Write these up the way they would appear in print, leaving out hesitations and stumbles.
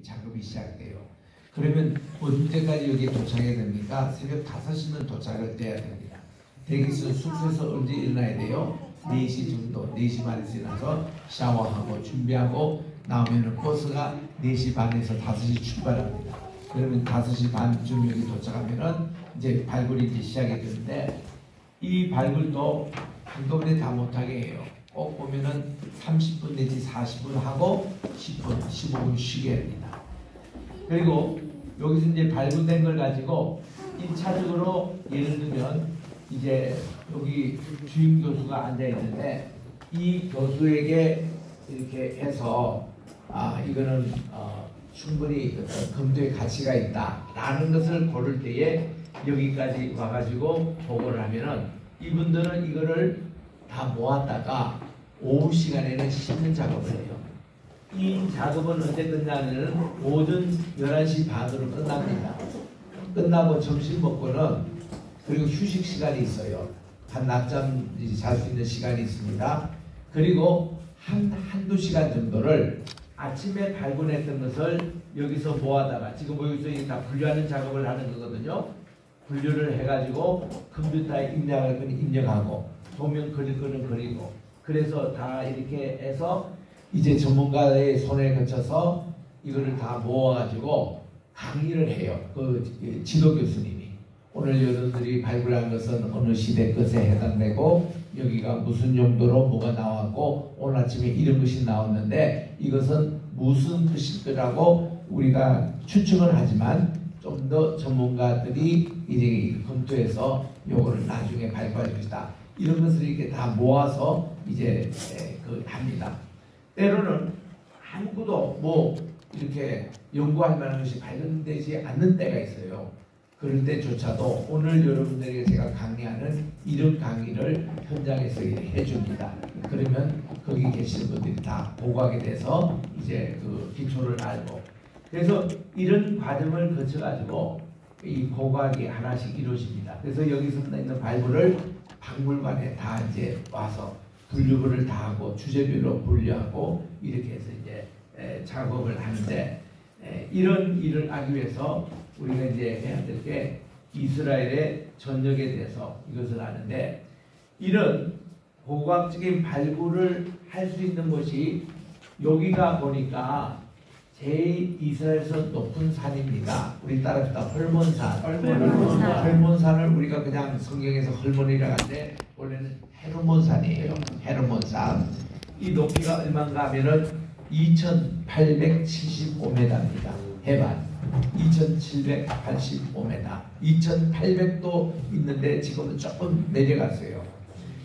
작업이 시작돼요. 그러면 언제까지 여기 도착해야 됩니까? 새벽 5시는 도착을 돼야 됩니다. 대기실 숙소에서 언제 일어나야 돼요? 4시 정도, 4시 반에 지나서 샤워하고 준비하고 나오면 버스가 4시 반에서 5시 출발합니다. 그러면 5시 반쯤 여기 도착하면은 이제 발굴이 이제 시작이 되는데, 이 발굴도 한꺼번에 다 못하게 해요. 꼭 보면은 30분 내지 40분 하고 10분, 15분 쉬게 합니다. 그리고 여기서 이제 발굴된 걸 가지고 1차적으로 예를 들면 이제 여기 주임 교수가 앉아 있는데, 이 교수에게 이렇게 해서 이거는 충분히 검토의 가치가 있다라는 것을 고를 때에 여기까지 와가지고 보고를 하면은, 이분들은 이거를 다 모았다가 오후 시간에는 씻는 작업을 해요. 이 작업은 언제 끝나냐면 오전 11시 반으로 끝납니다. 끝나고 점심 먹고는, 그리고 휴식 시간이 있어요. 한 낮잠 잘 수 있는 시간이 있습니다. 그리고 한두 시간 정도를 아침에 발굴했던 것을 여기서 모아다가, 지금 여기서 다 분류하는 작업을 하는 거거든요. 분류를 해가지고 컴퓨터에 입력할 거는 입력하고, 도면 그릴 거는 그리고, 그래서 다 이렇게 해서 이제 전문가의 손에 거쳐서 이거를 다 모아가지고 강의를 해요. 그 지도 교수님이. 오늘 여러분들이 발굴한 것은 어느 시대 것에 해당되고, 여기가 무슨 용도로 뭐가 나왔고, 오늘 아침에 이런 것이 나왔는데 이것은 무슨 뜻일 거라고 우리가 추측을 하지만, 좀 더 전문가들이 이제 검토해서 요거를 나중에 발표할 것이다. 이런 것을 이렇게 다 모아서 이제 합니다. 때로는 아무것도 뭐 이렇게 연구할 만한 것이 발견되지 않는 때가 있어요. 그럴 때조차도 오늘 여러분들에게 제가 강의하는 이런 강의를 현장에서 해줍니다. 그러면 거기 계시는 분들이 다 보고하게 돼서 이제 그 기초를 알고, 그래서 이런 과정을 거쳐가지고 이 보고하기 하나씩 이루어집니다. 그래서 여기서 있는 발굴을 박물관에 다 이제 와서 분류를 다 하고 주제별로 분류하고 이렇게 해서 이제 작업을 하는데, 이런 일을 하기 위해서 우리가 이제 해야 될 게 이스라엘의 전역에 대해서 이것을 하는데, 이런 고고학적인 발굴을 할 수 있는 곳이 여기가 보니까 제일 이스라엘에서 높은 산입니다. 우리 따라합시다. 헐몬산. 헐몬산을 우리가 그냥 성경에서 헐몬이라고 하는데 원래는 헤르몬산이에요. 헤르몬산. 이 높이가 얼마인가 하면은 2875m입니다. 해발 2785m. 2800도 있는데 지금은 조금 내려갔어요.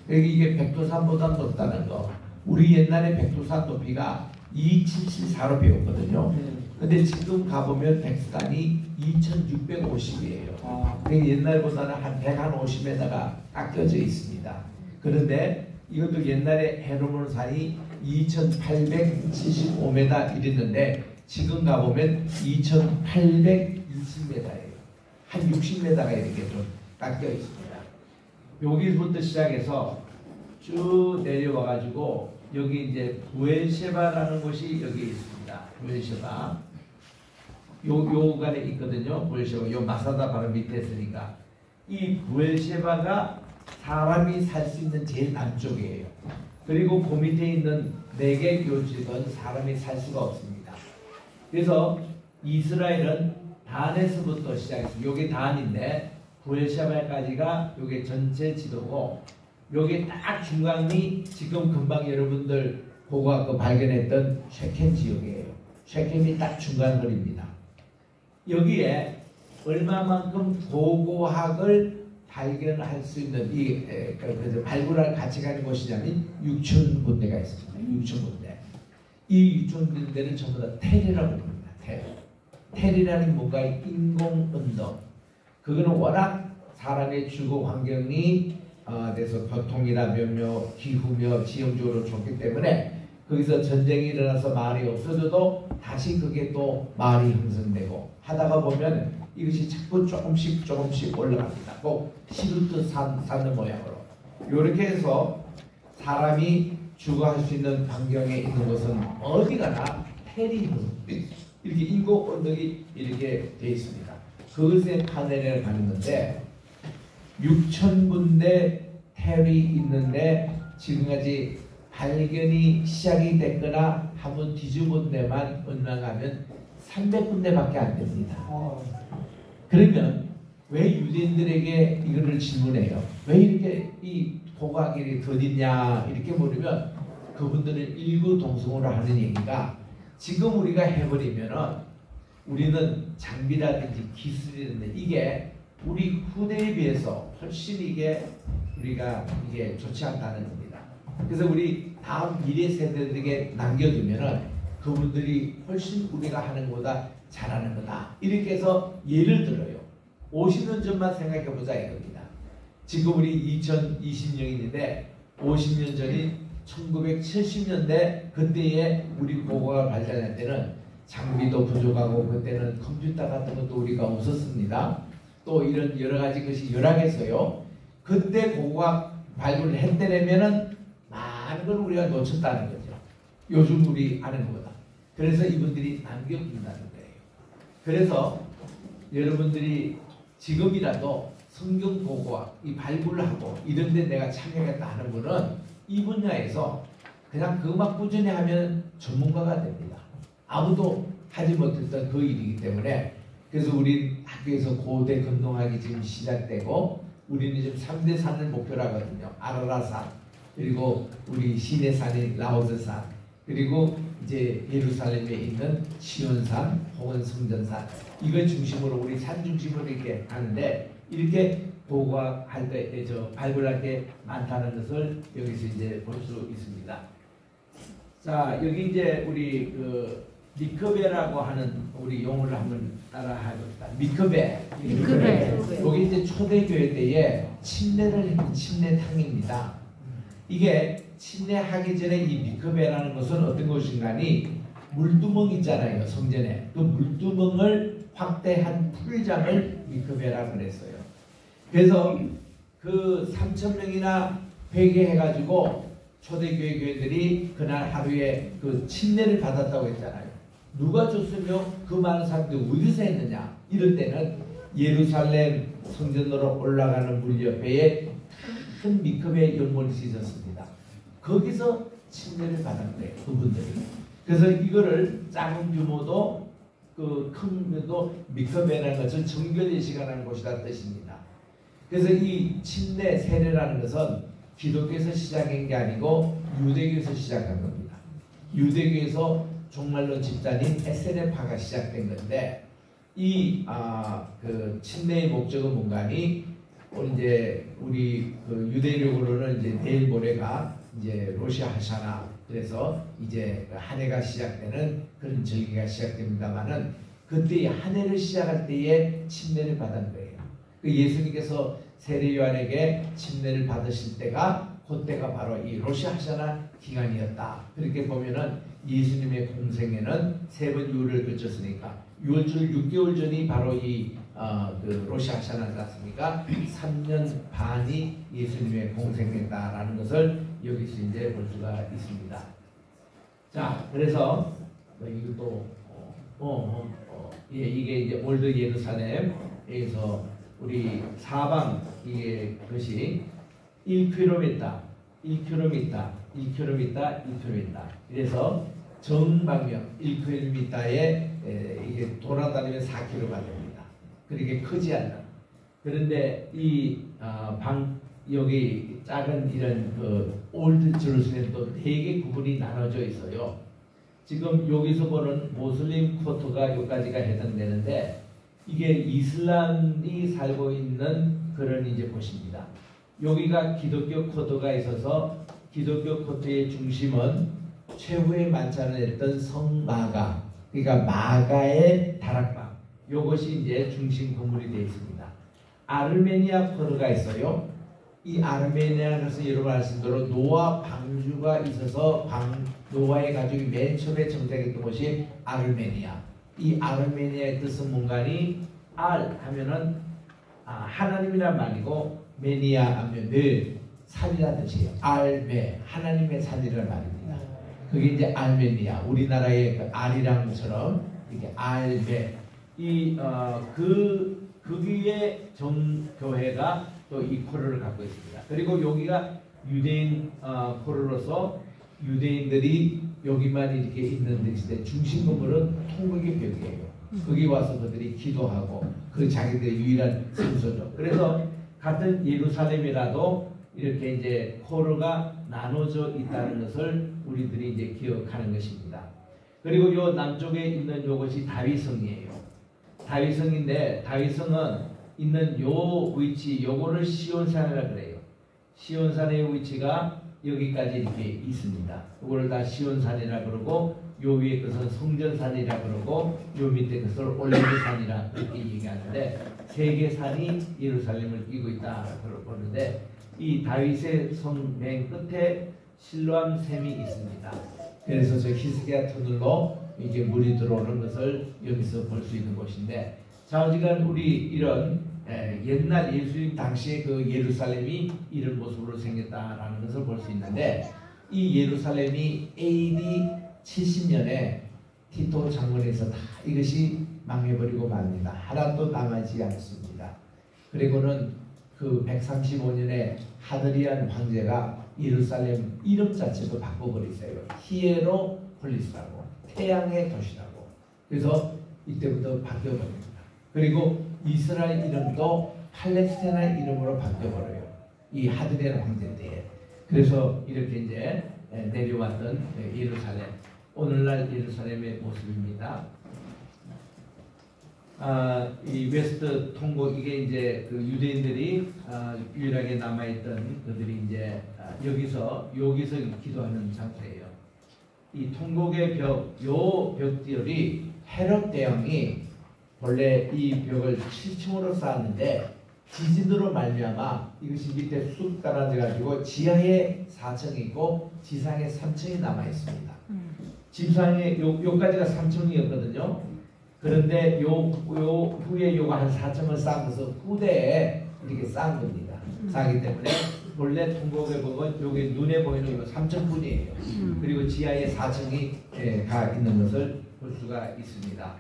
여기 이게 백두산보다 높다는 거. 우리 옛날에 백두산 높이가 2774로 배웠거든요. 근데 지금 가보면 백두산이 2650이에요. 옛날보다는 한 150m가 깎여져 있습니다. 그런데 이것도 옛날에 헤르몬산이 2875m 이랬는데 지금 가보면 2820m예요. 한 60m가 이렇게 좀 깎여 있습니다. 여기부터 시작해서 쭉 내려와가지고 여기 이제 부엘셰바라는 곳이 여기 있습니다. 부엘셰바. 요간에 있거든요. 부엘셰바. 요 마사다 바로 밑에 있으니까. 이 부엘셰바가 사람이 살 수 있는 제일 남쪽이에요. 그리고 그 밑에 있는 네겝 요지는 사람이 살 수가 없습니다. 그래서 이스라엘은 단에서부터 시작했습니다. 요게 단인데 부엘셰바까지가 요게 전체 지도고, 요게 딱 중간이 지금 금방 여러분들 고고학교 발견했던 쉐켐 지역이에요. 쉐켐이 딱 중간 거리입니다. 여기에 얼마만큼 고고학을 발견할 수 있는 이 발굴할 가치가 있는 곳이냐면 6,000군데가 있습니다. 6,000군데. 이 6,000군데는 전부 다 텔이라고 부릅니다. 텔. 텔이라는 뭔가 인공 언덕. 그거는 워낙 사람의 주거 환경이 그래서 교통이나 몇몇 기후며 지형적으로 좋기 때문에 거기서 전쟁이 일어나서 마을이 없어져도 다시 그게 또 마을이 형성되고 하다가 보면 이것이 자꾸 조금씩 올라갑니다. 꼭 시루트 쌓는 모양으로. 이렇게 해서 사람이 주거할 수 있는 환경에 있는 것은 어디가나 텔이 이렇게 7 언덕이 이렇게 되어 있습니다. 그것의 파넬을 가는데 6,000군데 탭이 있는데 지금까지 발견이 시작이 됐거나 한번 뒤져본 데만 언망하면 300군데밖에 안 됩니다. 그러면 왜 유대인들에게 이거를 질문해요? 왜 이렇게 이 고각이 더딨냐 이렇게 물으면 그분들은 일구동성으로 하는 얘기가 지금 우리가 해버리면은 우리는 장비라든지 기술이라든지 이게 우리 후대에 비해서 훨씬 이게 우리가 이게 좋지 않다는 겁니다. 그래서 우리 다음 미래 세대들에게 남겨두면은 그분들이 훨씬 우리가 하는 것보다 잘하는 거다. 이렇게 해서 예를 들어요. 50년 전만 생각해보자 이겁니다. 지금 우리 2020년인데 50년 전인 1970년대 그때에 우리 고고가 발전할 때는 장비도 부족하고 그때는 컴퓨터 같은 것도 우리가 없었습니다. 또 이런 여러 가지 것이 열악해서요. 그때 고고가 발굴을 했더라면은 많은 걸 우리가 놓쳤다는 거죠. 요즘 우리 아는 것보다. 그래서 이분들이 남겨둔다는 거예요. 그래서 여러분들이 지금이라도 성경 고고학 이 발굴을 하고 이런 데 내가 참여하겠다 하는 분은 이 분야에서 그냥 그것만 꾸준히 하면 전문가가 됩니다. 아무도 하지 못했던 그 일이기 때문에 그래서 우리 학교에서 고대 금동학이 지금 시작되고 우리는 지금 3대 산을 목표로 하거든요. 아라라산 그리고 우리 시내산인 라오스산 그리고 이제 예루살렘에 있는 시온산 혹은 성전산 이걸 중심으로 우리 산 중심으로 이렇게 하는데 이렇게 고고학할 때 발굴할 게 많다는 것을 여기서 이제 볼 수 있습니다. 자 여기 이제 우리 그 미크베라고 하는 우리 용어를 한번 따라 해봅시다. 미크베. 여기 이제 초대교회 때에 침례를 했던 침례탕입니다. 이게 침례하기 전에 이 미크베라는 것은 어떤 것인가니 물두멍 있잖아요. 성전에. 그 물두멍을 확대한 풀장을 미크베라고 그랬어요. 그래서 그 3,000명이나 회개해가지고 초대교회 교회들이 그날 하루에 그 침례를 받았다고 했잖아요. 누가 줬으며 그 많은 사람들이 어디서 했느냐? 이럴 때는 예루살렘 성전으로 올라가는 물 옆에 큰 미크베 연못이 있었습니다. 거기서 침례를 받은 거예요. 그분들이. 그래서 이거를 작은 규모도 그 큰 규모도 미크베라는 것은 정결 예식하는 곳이라는 뜻입니다. 그래서 이 침례 세례라는 것은 기독교에서 시작한 게 아니고 유대교에서 시작한 겁니다. 유대교에서 종말론 집단인 SNF파가 시작된 건데 이 그 침례의 목적은 뭔가니 이제 우리 그 유대력으로는 이제 내일 모레가 이제 로시 하샤나 그래서 이제 한 해가 시작되는 그런 절기가 시작됩니다만은 그때 한 해를 시작할 때에 침례를 받은 거예요. 그 예수님께서 세례 요한에게 침례를 받으실 때가 그때가 바로 이 로시 하샤나 기간이었다. 그렇게 보면은 예수님의 공생에는 3번 유월을 거쳤으니까 6월 6개월 전이 바로 이 그 로시 하샤나지 않습니까? 3년 반이 예수님의 공생했다라는 것을 여기서 이제 볼 수가 있습니다. 자, 그래서 이것도 이게 이제 올드 예루살렘에서 우리 사방 이게 것이 1km, 1km, 1km, 1km. 그래서 정방면 1km에 이게 돌아다니면 4km가 됩니다. 그렇게 크지 않나. 그런데 이 여기 작은 이런 그 올드 제루살렘도 되게 구분이 나눠져 있어요. 지금 여기서 보는 모슬림 쿼터가 여기까지가 해당되는데 이게 이슬람이 살고 있는 그런 이제 곳입니다. 여기가 기독교 쿼터가 있어서 기독교 쿼터의 중심은 최후의 만찬을 했던 성 마가, 그러니까 마가의 다락방, 이것이 이제 중심 건물이 되어 있습니다. 아르메니아 쿼터가 있어요. 이 아르메니아는 여러분 아시는 대로 노아 방주가 있어서 노아의 가족이 맨 처음에 정착했던 곳이 아르메니아. 이 아르메니아의 뜻은 뭔가니 알 하면은 하나님이란 말이고 메니아 하면 늘 살이라는 뜻이에요. 알메 하나님의 살이라는 말입니다. 그게 이제 알메니아 우리나라의 그 알이랑처럼 이렇게 알베 그 위에 정교회가 또 이 코르를 갖고 있습니다. 그리고 여기가 유대인 코르로서 유대인들이 여기만 이렇게 있는 데인데 중심 건물은 통곡의 벽이에요. 거기 와서 그들이 기도하고 그 자기들의 유일한 성소죠. 그래서 같은 예루살렘이라도 이렇게 이제 코르가 나눠져 있다는 것을 우리들이 이제 기억하는 것입니다. 그리고 요 남쪽에 있는 요것이 다윗성이에요. 다윗성인데 다윗성은 있는 요 위치 요거를 시온산이라 그래요. 시온산의 위치가 여기까지 이렇게 있습니다. 이거를 다 시온산이라 그러고 요 위에 것은 성전산이라 그러고 요 밑에 것을 올리브산이라 이렇게 얘기하는데 세 개 산이 예루살렘을 끼고 있다 그러는데 이 다윗의 성 맨 끝에 실로암 샘이 있습니다. 그래서 저 히스기야 터널로 이게 물이 들어오는 것을 여기서 볼 수 있는 곳인데 좌우지간 우리 이런 옛날 예수님 당시에 그 예루살렘이 이런 모습으로 생겼다라는 것을 볼 수 있는데 이 예루살렘이 AD 70년에 티토 장군에서 다 이것이 망해버리고 맙니다. 하나도 남아있지 않습니다. 그리고는 그 135년에 하드리안 황제가 예루살렘 이름 자체도 바꿔버렸어요. 히에로폴리스라고 태양의 도시라고. 그래서 이때부터 바뀌어버립니다. 그리고 이스라엘 이름도 팔레스타나 이름으로 바뀌어버려요. 이 하드리안 황제 때에. 그래서 이렇게 이제 내려왔던 예루살렘. 오늘날 예루살렘의 모습입니다. 이 웨스트 통곡 이게 이제 그 유대인들이 유일하게 남아있던 그들이 이제 여기서 기도하는 장소예요. 이 통곡의 요 벽들이 헤롯 대왕이 원래 이 벽을 7층으로 쌓았는데 지진으로 말미암아 이것이 밑에 쑥 떨어져 가지고 지하에 4층이 있고 지상에 3층이 남아 있습니다. 지상에 요까지가 3층이었거든요. 그런데 요 후에 요거 한 4층을 쌓으면서 후대에 이렇게 쌓은 겁니다. 쌓기 때문에 원래 통곡의 벽은 여기 눈에 보이는 요 3층뿐이에요. 그리고 지하에 4층이 가 있는 것을 볼 수가 있습니다.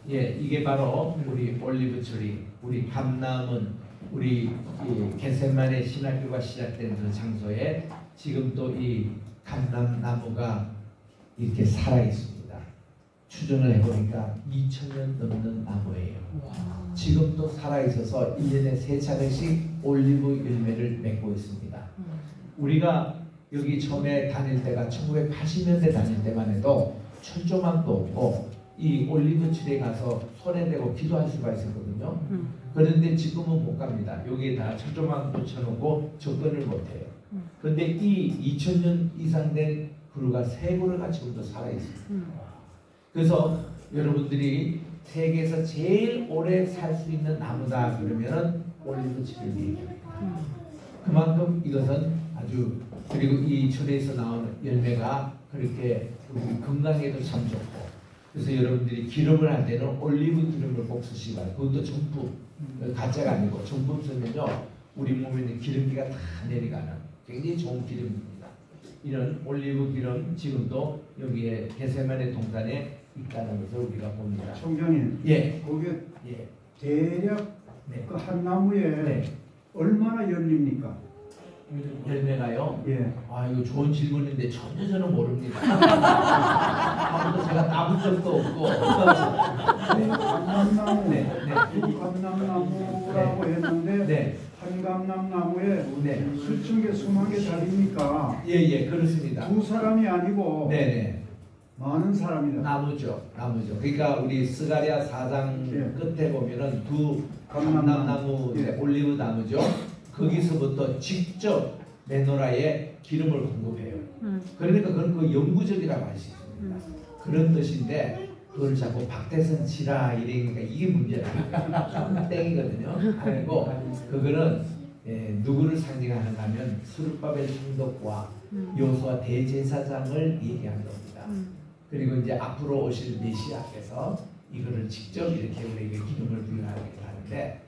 이게 바로 우리 올리브 트리, 우리 감람은 우리 겟세마네 신학교가 시작된 그 장소에 지금 또 이 감람나무가 이렇게 살아 있습니다. 추정을 해보니까 2000년 넘는 나무예요. 지금도 살아 있어서 1년에 3차례씩 올리브 열매를 맺고 있습니다. 우리가 여기 처음에 다닐 때가 1980년대 다닐 때만 해도 철조망도 없고 이 올리브 트리에 가서 손에 대고 기도할 수가 있었거든요. 그런데 지금은 못 갑니다. 여기에 다 철조망 붙여놓고 접근을 못해요. 그런데 이 2000년 이상 된 그루가 세 그루가 지금도 살아있습니다. 그래서 여러분들이 세계에서 제일 오래 살 수 있는 나무다 그러면은 올리브 트리를 얘기합니다. 그만큼 이것은 아주 그리고 이 철에서 나오는 열매가 그렇게 건강에도 참 좋고 그래서 여러분들이 기름을 할 때는 올리브 기름을 꼭 쓰시기 바랍니다. 그것도 정품 가짜가 아니고 정품 쓰면요 우리 몸에 있는 기름기가 다 내려가는 굉장히 좋은 기름입니다. 이런 올리브 기름 지금도 여기에 겟세마네 동산에 있다는 것을 우리가 봅니다. 총장님, 거기에 대략 그 한 나무에 얼마나 열립니까? 열매가요? 이거 좋은 질문인데 전혀 저는 모릅니다. 아무도 제가 따본 적도 없고. 감람나무, 감람나무라고 했는데 한 감람나무에 수천 개, 수만 개 달입니까? 그렇습니다. 두 사람이 아니고 많은 사람이다. 나무죠. 그러니까 우리 스가랴 4장 끝에 보면은 두 감람나무, 올리브 나무죠. 거기서부터 직접 메노라에 기름을 공급해요. 그러니까 그건 그 영구적이라고 할 수 있습니다. 그런 뜻인데 그걸 자꾸 박대선 치라 이러니까 이게 문제라. 땡이거든요. 아니고 그거는 누구를 상징하는가 하면 스룹바벨 총독과 여호수아 대제사장을 얘기하는 겁니다. 그리고 이제 앞으로 오실 메시아께서 이거를 직접 이렇게 우리에게 기름을 부여하기도 하는데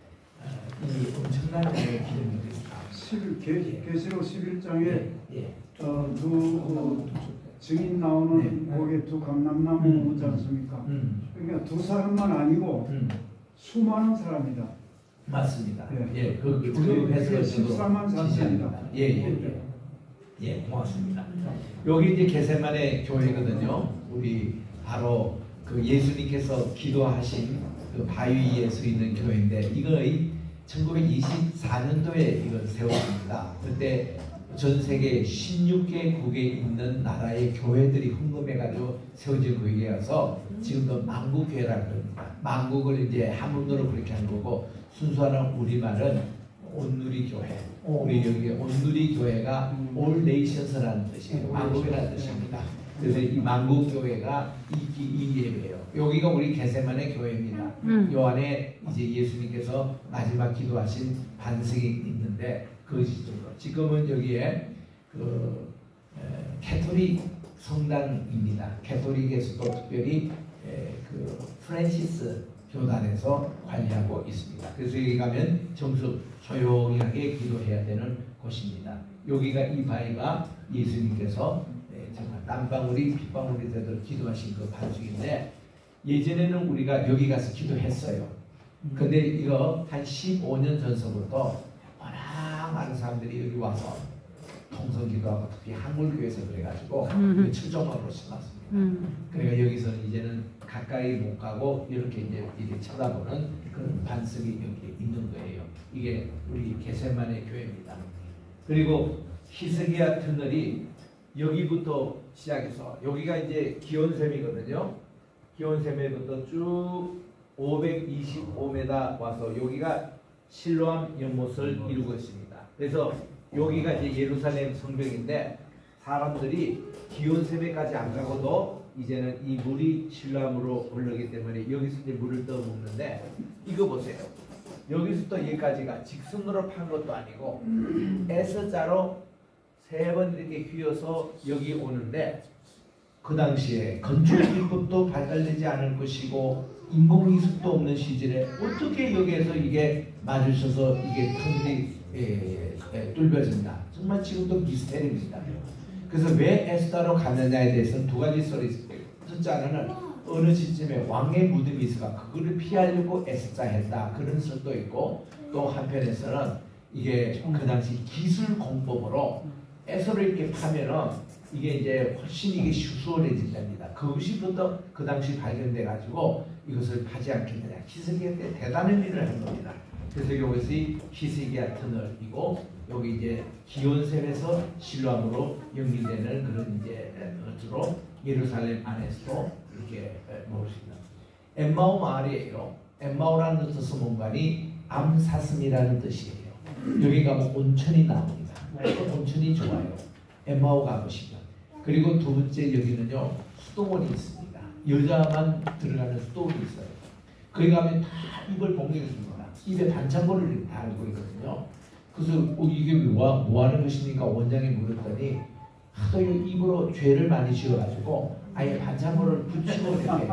이 엄청난 양의 기름이 있습니다. 계시록 11장에 증인 나오는 거기에 두 감람나무 오지 않습니까? 그러니까 두 사람만 아니고 수많은 사람이다. 맞습니다. 예. 예, 그 해석을 저도 14만 4천이다. 지지합니다. 예, 고맙습니다. 여기 이제 게세마네 교회거든요. 우리 바로 그 예수님께서 기도하신 그 바위 위에 서 있는 교회인데 이거의 1924년도에 이걸 세웠습니다. 그때 전 세계 16개국에 있는 나라의 교회들이 헌금해가지고 세워진 교회여서 지금도 만국교회라고 합니다. 만국을 이제 한문으로 그렇게 하는 거고 순수한 우리말은 온누리 교회. 우리 여기 온누리 교회가 All Nations라는 뜻이에요. 만국이라는 뜻입니다. 그래서 이 만국 교회가 이 예배예요. 여기가 우리 게세마네 교회입니다. 요 안에 이제 예수님께서 마지막 기도하신 반석이 있는데 그것이죠. 지금은 여기에 그 캐토릭 성당입니다. 캐토릭에서도 특별히 그 프란시스 교단에서 관리하고 있습니다. 그래서 여기 가면 정숙 조용하게 기도해야 되는 곳입니다. 여기가 이 바위가 예수님께서 정말 땀방울이 핏방울이 되도록 기도하신 그 반석인데 예전에는 우리가 여기 가서 기도했어요. 근데 이거 한 15년 전서부터 워낙 많은 사람들이 여기 와서 통성기도하고 특히 한글교회에서 그래가지고 철종으로 심었습니다. 그러니까 여기서는 이제는 가까이 못 가고 이렇게 이제 쳐다보는 그런 반석이 여기 있는 거예요. 이게 우리 게세마네 교회입니다. 그리고 히스기야 터널이 여기부터 시작해서 여기가 이제 기온샘이거든요. 기온샘에부터 쭉 525m 와서 여기가 실로암 연못을 이루고 있습니다. 그래서 여기가 이제 예루살렘 성벽인데 사람들이 기온샘에까지 안 가고도 이제는 이 물이 실로암으로 흐르기 때문에 여기서 이제 물을 떠 먹는데 이거 보세요. 여기서부터 여기까지가 직선으로 판 것도 아니고 S자로 3번 이렇게 휘어서 여기 오는데 그 당시에 건축 기법도 발달되지 않을 것이고 인공위습도 없는 시절에 어떻게 여기에서 이게 맞으셔서 이게 터널이 뚫려진다. 정말 지금도 미스테리입니다. 그래서 왜 에스다로 갔느냐에 대해서는 두 가지 썰이 있습니다. 첫째는 어느 시점에 왕의 무덤이 있어가 그거를 피하려고 S자 했다. 그런 설도 있고 또 한편에서는 이게 그 당시 기술 공법으로 S를 이렇게 파면은 이게 이제 훨씬 이게 수월해진답니다. 그것이부터 그 당시 발견돼 가지고 이것을 파지 않겠느냐. 히스기야 때 대단한 일을 한 겁니다. 그래서 이것이 히스기야 터널이고 여기 이제 기온샘에서 실로암으로 연결되는 그런 이제 것으로 예루살렘 안에서도 이렇게 먹을 수 있는 엠마오 마을이에요. 엠마오라는 뜻은 뭔가니 암사슴이라는 뜻이에요. 여기 가면 온천이 나옵니다. 온천이 좋아요. 엠마오 가보시면. 그리고 두 번째 여기는요 수도원이 있습니다. 여자만 들어가는 수도원이 있어요. 거기 가면 다 입을 봉개했습니다. 입에 반창고를 달고 있거든요. 그래서 이게 뭐 하는 것입니까? 원장이 물었더니 하도 입으로 죄를 많이 지어가지고 아예 반창고를 붙이고 이렇게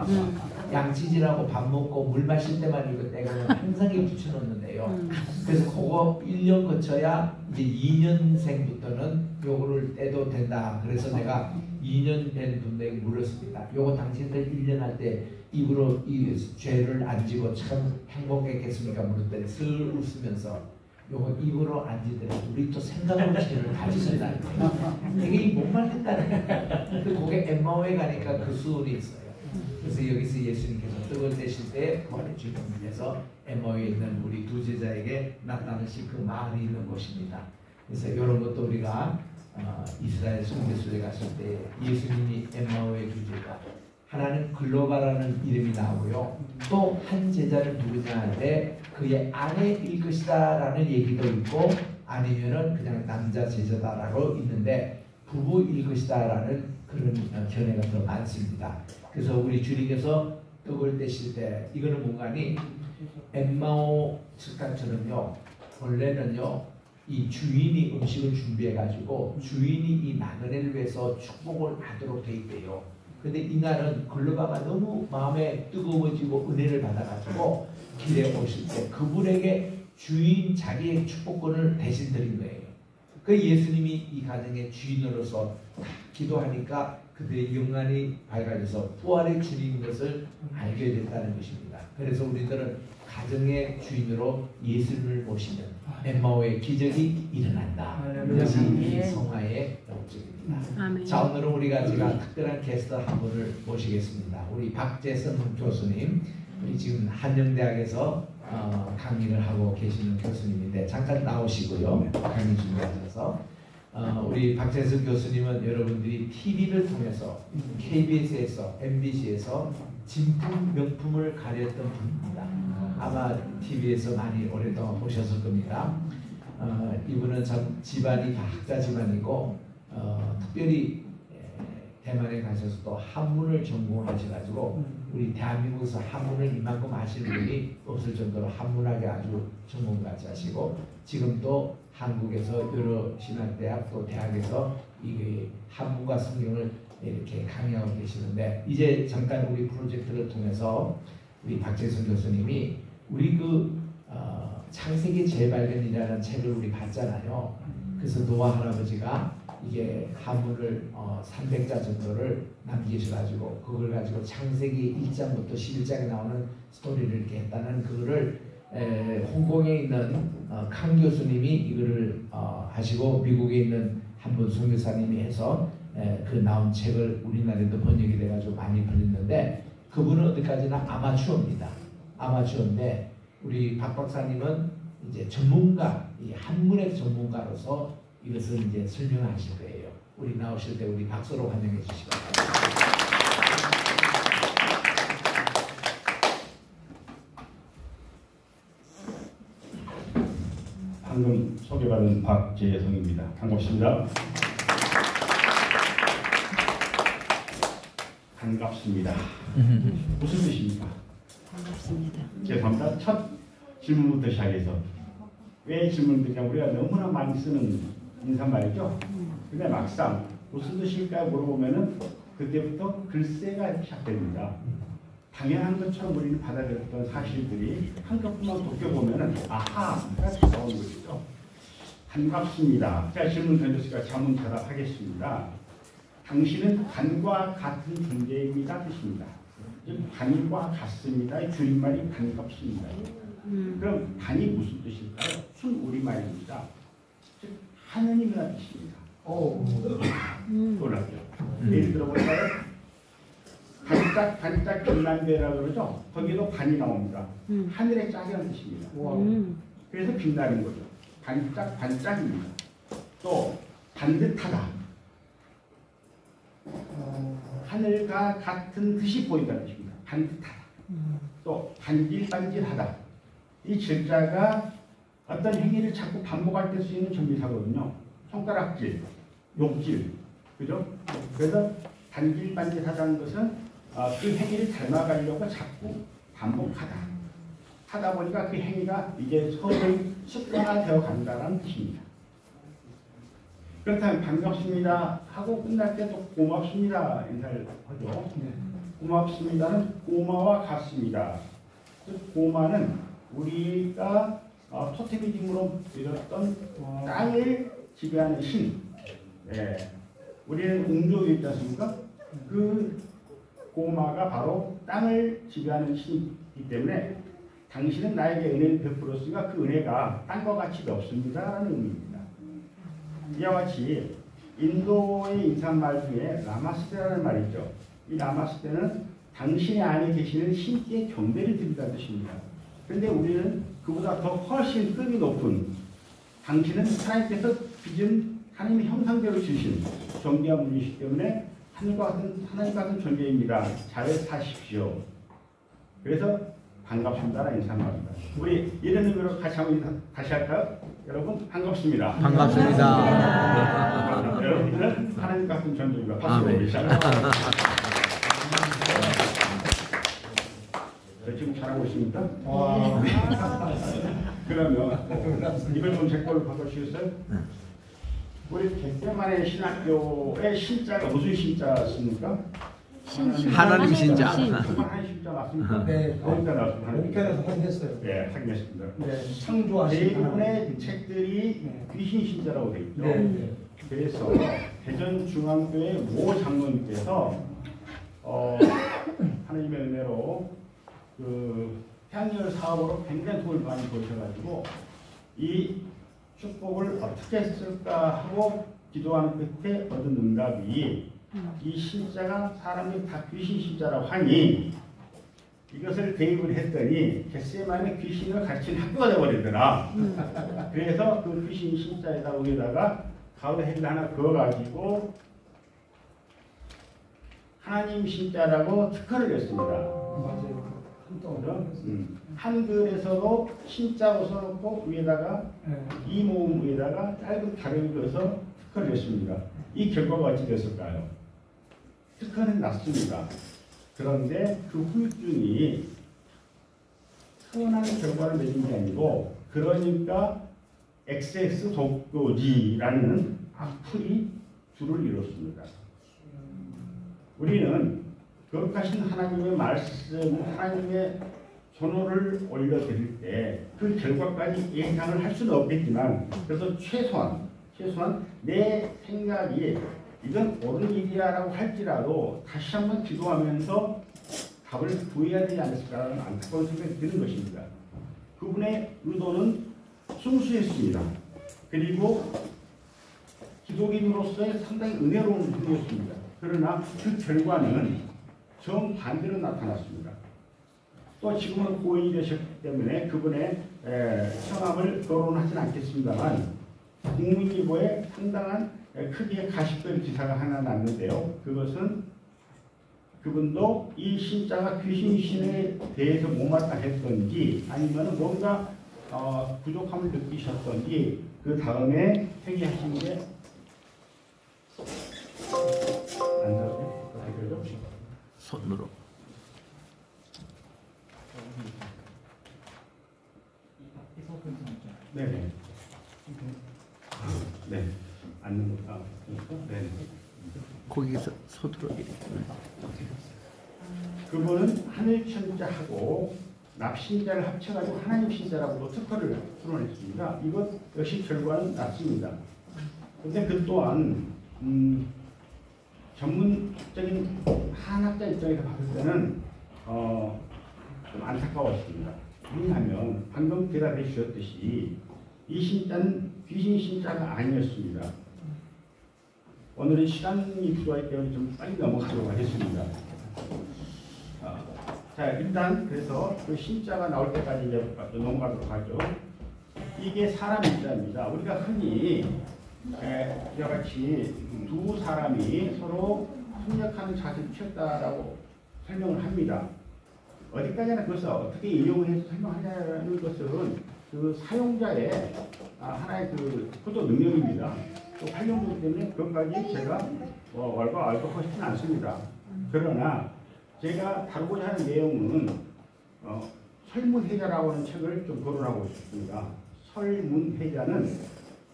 양치질하고 밥 먹고 물 마실 때만 이거 떼고 항상 붙여놓는데요. 그래서 그거 1년 거쳐야 이제 2년생부터는 요거를 떼도 된다. 그래서 내가 2년 된 분들에게 물었습니다. 요거 당신들 1년 할 때 입으로 이 죄를 안 지고 참 행복했겠습니까? 물었더니 슬 웃으면서 요거 입으로 안 지더라도 우리 또 생각으로 죄를 가지신다. 되게 못 말린다는 거예요. 근데 그게 엠마오에 가니까 그 수월이 있어요. 그래서 여기서 예수님께서 떡을 떼실 때 부활의 주님을 위해서 엠마오에 있는 우리 두 제자에게 나타나신 그 마을이 있는 곳입니다. 그래서 이런 것도 우리가 이스라엘 순교소에 갔을 때 예수님이 엠마오의 두 제자 하나는 글로바라는 이름이 나오고요. 또 한 제자는 누구냐 하는데 그의 아내일 것이다 라는 얘기도 있고 아니면은 그냥 남자 제자다라고 있는데 부부일 것이다 라는 그런 견해가 더 많습니다. 그래서 우리 주님께서 떡을 떼실 때 이거는 뭔가니 엠마오 식당처럼요. 원래는요. 이 주인이 음식을 준비해 가지고 주인이 이 나그네를 위해서 축복을 하도록 돼 있대요. 근데 이날은 글로바가 너무 마음에 뜨거워지고 은혜를 받아가지고 길에 오실 때 그분에게 주인 자기의 축복권을 대신 드린 거예요. 그 예수님이 이 가정의 주인으로서 기도하니까 그들의 영안이 밝아져서 부활의 주님인 것을 알게 됐다는 것입니다. 그래서 우리들은 가정의 주인으로 예수님을 모시면 엠마오의 기적이 일어난다. 이것이 이 성화의 목적입니다. 자, 오늘은 우리가 제가 특별한 게스트 한 분을 모시겠습니다. 우리 박재선 교수님, 우리 지금 한영대학에서 강의를 하고 계시는 교수님인데 잠깐 나오시고요. 강의 준비하셔서 우리 박재선 교수님은 여러분들이 TV를 통해서 KBS에서 MBC에서 진품 명품을 가렸던 분입니다. 아마 TV에서 많이 오랫동안 보셨을 겁니다. 이분은 참 집안이 다 학자 집안이고 특별히 대만에 가셔서 또 한문을 전공하셔가지고 우리 대한민국에서 한문을 이만큼 하시는 분이 없을 정도로 한문학에 아주 전문가지 하시고 지금도 한국에서 여러 신학대학 또 대학에서 이 한문과 성경을 이렇게 강의하고 계시는데 이제 잠깐 우리 프로젝트를 통해서 우리 박재선 교수님이 우리 창세기 재발견이라는 책을 우리 봤잖아요. 그래서 노아 할아버지가 이게 한문을 300자 정도를 남기셔가지고 그걸 가지고 창세기 1장부터 11장에 나오는 스토리를 이렇게 했다는 그거를 홍콩에 있는 康교수님이 이거를 하시고 미국에 있는 한 분 선교사님이 해서 그 나온 책을 우리나라에도 번역이 돼가지고 많이 팔렸는데 그분은 어디까지나 아마추어입니다. 아마추어인데 우리 박 박사님은 이제 전문가, 이 한문의 전문가로서 이것을 이제 설명하실 거예요. 우리 나오실 때 우리 박수로 환영해 주시기 바랍니다. 방금 소개받은 박재성입니다. 반갑습니다. 반갑습니다. 무슨 뜻입니까? 반갑습니다. 죄송합니다. 첫 질문부터 시작해서 왜 질문드리냐 우리가 너무나 많이 쓰는 인사말이죠. 근데 막상 무슨 뜻일까 물어보면은 그때부터 글쎄가 시작됩니다. 당연한 것처럼 우리는 받아들였던 사실들이 한꺼번만 느껴보면은 아하가 나오는 것이죠. 반갑습니다. 제가 질문 던졌으니까 자문 대답하겠습니다. 당신은 간과 같은 존재입니다 뜻입니다. 즉 간과 같습니다. 줄임말이 반갑습니다. 그럼 간이 무슨 뜻일까요? 순 우리말입니다. 즉 하느님이라는 뜻입니다. 놀랍죠. 예를 들어볼까요? 반짝 빛난대라고 그러죠. 거기도 반이 나옵니다. 하늘의 짝이라는 뜻입니다. 그래서 빛나는 거죠. 반짝입니다. 또 반듯하다. 하늘과 같은 듯이 보인다는 뜻입니다. 반듯하다. 또 반질반질하다. 이 질자가 어떤 행위를 자꾸 반복할 때 쓰이는 전미사거든요. 손가락질, 욕질, 그죠? 그래서 반질반질하다는 것은 그 행위를 닮아가려고 자꾸 반복하다. 하다 보니까 그 행위가 이제 서서히 습관화되어 간다는 뜻입니다. 그렇다면 반갑습니다 하고 끝날 때 또 고맙습니다 인사를 하죠. 고맙습니다는 고마와 같습니다. 즉 고마는 우리가 토테미즘으로 믿었던 땅을 지배하는 신. 우리는 웅조에 있지 않습니까? 그 고마가 바로 땅을 지배하는 신이기 때문에 당신은 나에게 은혜를 베풀었으니까 그 은혜가 땅과 같이 없습니다 라는 의미입니다. 이와 같이 인도의 인사말 중에 라마스테라는 말이 있죠. 이 라마스테는 당신의 안에 계시는 신께 경배를 드린다는 뜻입니다. 그런데 우리는 그보다 더 훨씬 급이 높은 당신은 하나님께서 빚은 하나님의 형상대로 주신 존귀한 분이시기 때문에 하나님 같은 존재입니다. 잘 사십시오. 그래서 반갑습니다라는 인사말입니다. 우리 이런 의미로 다시 할까요? 여러분 반갑습니다. 반갑습니다. 여러분들은 하나님 같은 존재입니다. 박수로 시작합니다. 지금 잘하고 있습니까? 그러면 이걸 좀 제 걸로 바꿔주시겠어요? 우리 객대만의 신학교의 신자가 무슨 신자 씁니까? 하나님 신자. 하나님 신자 맞습니까? 네. 거기다 나왔습니다. 목표에서 확인했어요. 네, 확인했습니다. 네. 창조하신 대부분의 책들이 귀신 신자라고 되어 있죠. 네. 그래서 대전중앙교회 모 장로님께서 하나님의 은혜로 그 태양열 사업으로 굉장히 돈을 많이 벌셔가지고 이 축복을 어떻게 쓸까 하고 기도하는 끝에 얻은 응답이 이 신자가 사람이 다 귀신 신자라고 하니 이것을 대입을 했더니 겟세마네 귀신을 가르치는 학교가 되어버리더라. 그래서 그 귀신 신자에다 위에다가 가운데 해를 하나 그어가지고 하나님 신자라고 특허를 냈습니다. 맞아요. 한글에서도 신자로 써놓고 위에다가 네. 이 모음 위에다가 짧은 가르를 그어서 특허를 냈습니다. 이 결과가 어찌 됐을까요? 특허는 났습니다. 그런데 그 후유증이 선한 결과를 맺은 게 아니고 그러니까 XX 독교지라는 악플이 줄을 이뤘습니다. 우리는 거룩하신 하나님의 말씀, 하나님의 전호를 올려드릴 때 그 결과까지 예상을 할 수는 없겠지만 그래서 최소한 내 생각이 이건 옳은 일이야라고 할지라도 다시 한번 기도하면서 답을 구해야 되지 않을까라는 안타까운 생각이 드는 것입니다. 그분의 의도는 순수했습니다. 그리고 기독인으로서의 상당히 은혜로운 분이었습니다. 그러나 그 결과는 정반대로 나타났습니다. 또 지금은 고인이 되셨기 때문에 그분의 성함을 거론하지는 않겠습니다만 국민일보에 상당한 크기의 가십거리 기사가 하나 났는데요. 그것은 그분도 이 신자가 귀신신에 대해서 못마땅 했던지 아니면 뭔가 부족함을 느끼셨던지 그 다음에 회개하신 게 손으로. 네네. 네. 앉는 것. 네. 거기서 손으로 이렇게. 그분은 하늘천자하고 납신자를 합쳐가지고 하나님 신자라고 특허를 풀어냈습니다. 이것 역시 결과는 났습니다. 그런데 그 또한 전문적인 한학자 입장에서 봤을 때는 좀 안타까웠습니다. 왜냐하면 방금 대답해 주셨듯이 이 신자는 귀신 신자가 아니었습니다. 오늘은 시간이 필요하기 때문에 좀 빨리 넘어가도록 하겠습니다. 자, 일단 그래서 그 신자가 나올 때까지 이제 넘어가도록 하죠. 이게 사람 인자입니다. 우리가 흔히 이와 같이 두 사람이 서로 협력하는 자세를 취했다라고 설명을 합니다. 어디까지나 그것을 어떻게 이용을 해서 설명하냐는 것은 그 사용자의 하나의 그 포도 능력입니다. 또 활용도기 때문에 그것까지 제가 얼마 알고 하시진 않습니다. 그러나 제가 다루고자 하는 내용은 설문회자라고 하는 책을 좀 거론하고 싶습니다. 설문회자는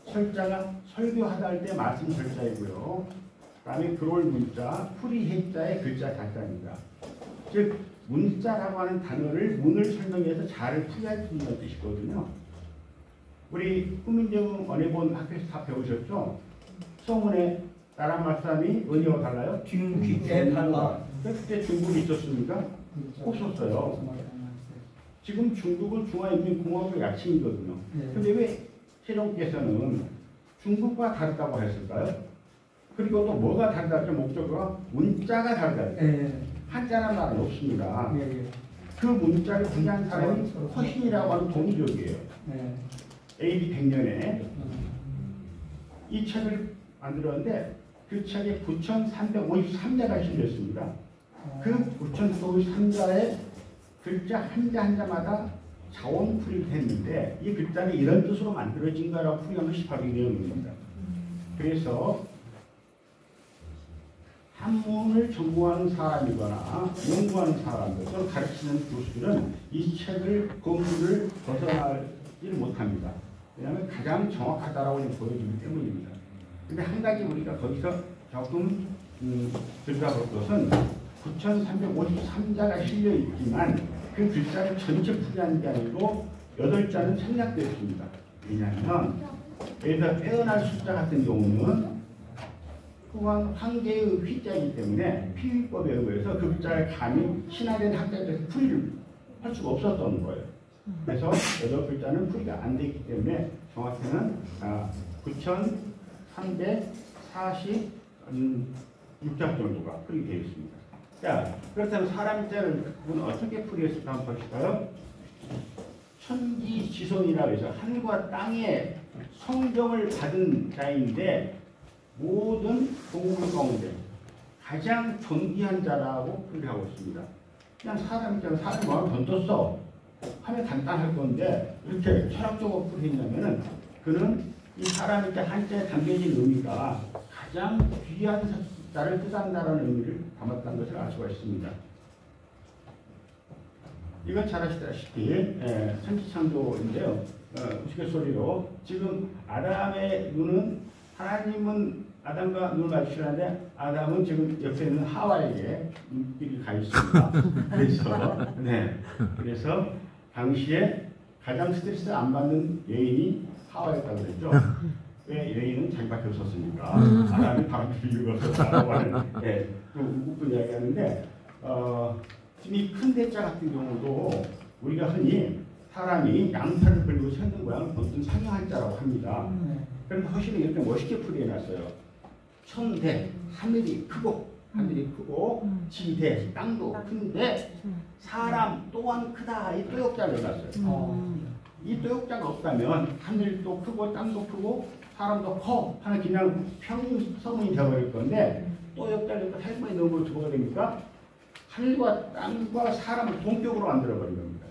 설자가 설교하다 할 때 말씀 절자이고요. 그 다음에 들어올 문자, 풀이해자의 글자 자자입니다. 즉 문자라고 하는 단어를 문을 설명해서 자를 풀이할 수 있는 뜻이거든요. 우리 후민정 언해본 학교에서 다 배우셨죠? 서문에 나란 말씀이 은혜와 달라요? 중국에 달라. 그때 중국이 있었습니까? 없었어요. 지금 중국은 중화인민공화국 약칭이거든요. 그런데 왜 최종께서는 중국과 다르다고 했을까요? 그리고 또 뭐가 다르다죠? 목적어가 문자가 다르다. 한자란 말은 없습니다. 그 문자를 구한 사람이 허신이라고 하는 동의족이에요. AD 100년에 이 책을 만들었는데 그 책에 9,353자가 실렸습니다. 그 9,353자의 글자 한자 한자마다 자원풀이를 했는데 이 글자는 이런 뜻으로 만들어진 거라고 풀이한 것이 바로 이 내용입니다. 그래서 한문을 전공하는 사람이거나 연구하는 사람들 또는 가르치는 교수들은 이 책을 검수를 벗어나지를 못합니다. 왜냐하면 가장 정확하다라고 보여주기 때문입니다. 근데 한 가지 우리가 거기서 조금 들여다볼 것은 9,353자가 실려 있지만 그 글자를 전체 풀이하는 게 아니고 8자는 생략되어 있습니다. 왜냐하면 예를 들어 빼어날 숫자 같은 경우는 또한 황제의 휘자이기 때문에 피위법에 의해서 그 글자를 감히 신화된 학자들에서 풀이를 할 수가 없었던 거예요. 그래서 8글자는 풀이가 안 되기 때문에 정확히는 9,346자 정도가 풀이되어 있습니다. 자, 그렇다면 사람 자를 어떻게 풀이했을까 한번 보실까요? 천지지손이라고 해서 하늘과 땅의 성정을 받은 자인데 모든 동물 가운데 가장 존귀한 자라고 풀이하고 있습니다. 그냥 사람이 사람 마음을 던졌어 하면 간단할 건데 이렇게 철학적으로 풀이했냐면은 그는 이 사람이 한자에 담겨진 의미가 가장 귀한 자를 뜻한다는 의미를 담았다는 것을 알 수가 있습니다. 이건 잘 아시다시피 천지창조인데요. 우스갯소리로 지금 아담의 눈은 하나님은 아담과 눈을 마주치는데 아담은 지금 옆에 있는 하와에게 눈길이 가 있습니다. 그래서 당시에 가장 스트레스 안 받는 여인이 하와였다고 그랬죠. 왜 여인은 자기밖에 없었습니까? 아담이 바람 피우고 없었다고 하는 그 웃픈 이야기 하는데 이 큰 대자 같은 경우도 우리가 흔히 사람이 양팔을 벌리고 서 있는 모양을 보통 상형한자라고 합니다. 그런데 허실은 이렇게 멋있게 풀이해놨어요. 천대, 하늘이 크고 지대, 땅도 큰데 사람 또한 크다. 이 또역자를 넣어놨어요. 이 또역자가 없다면 하늘도 크고 땅도 크고 사람도 커 하는 그냥 평서문이 되어버릴 건데 또역자를 넣고 살만히 넣으면 뭐가 됩니까? 하늘과 땅과 사람을 동격으로 만들어버린 겁니다.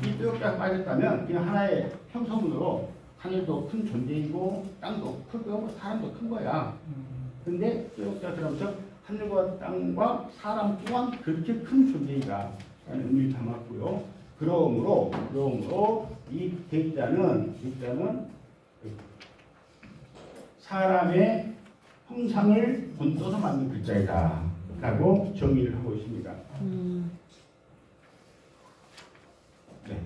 이 또역자가 빠졌다면 그냥 하나의 평서문으로 하늘도 큰 존재이고 땅도 크고 사람도 큰 거야. 근데 또역자가 들어가면서 하늘과 땅과 사람 또한 그렇게 큰 존재이다 라는 의미를 담았고요. 그러므로 이 대자는 사람의 형상을 본떠서 만든 글자이다 라고 정의를 하고 있습니다. 네.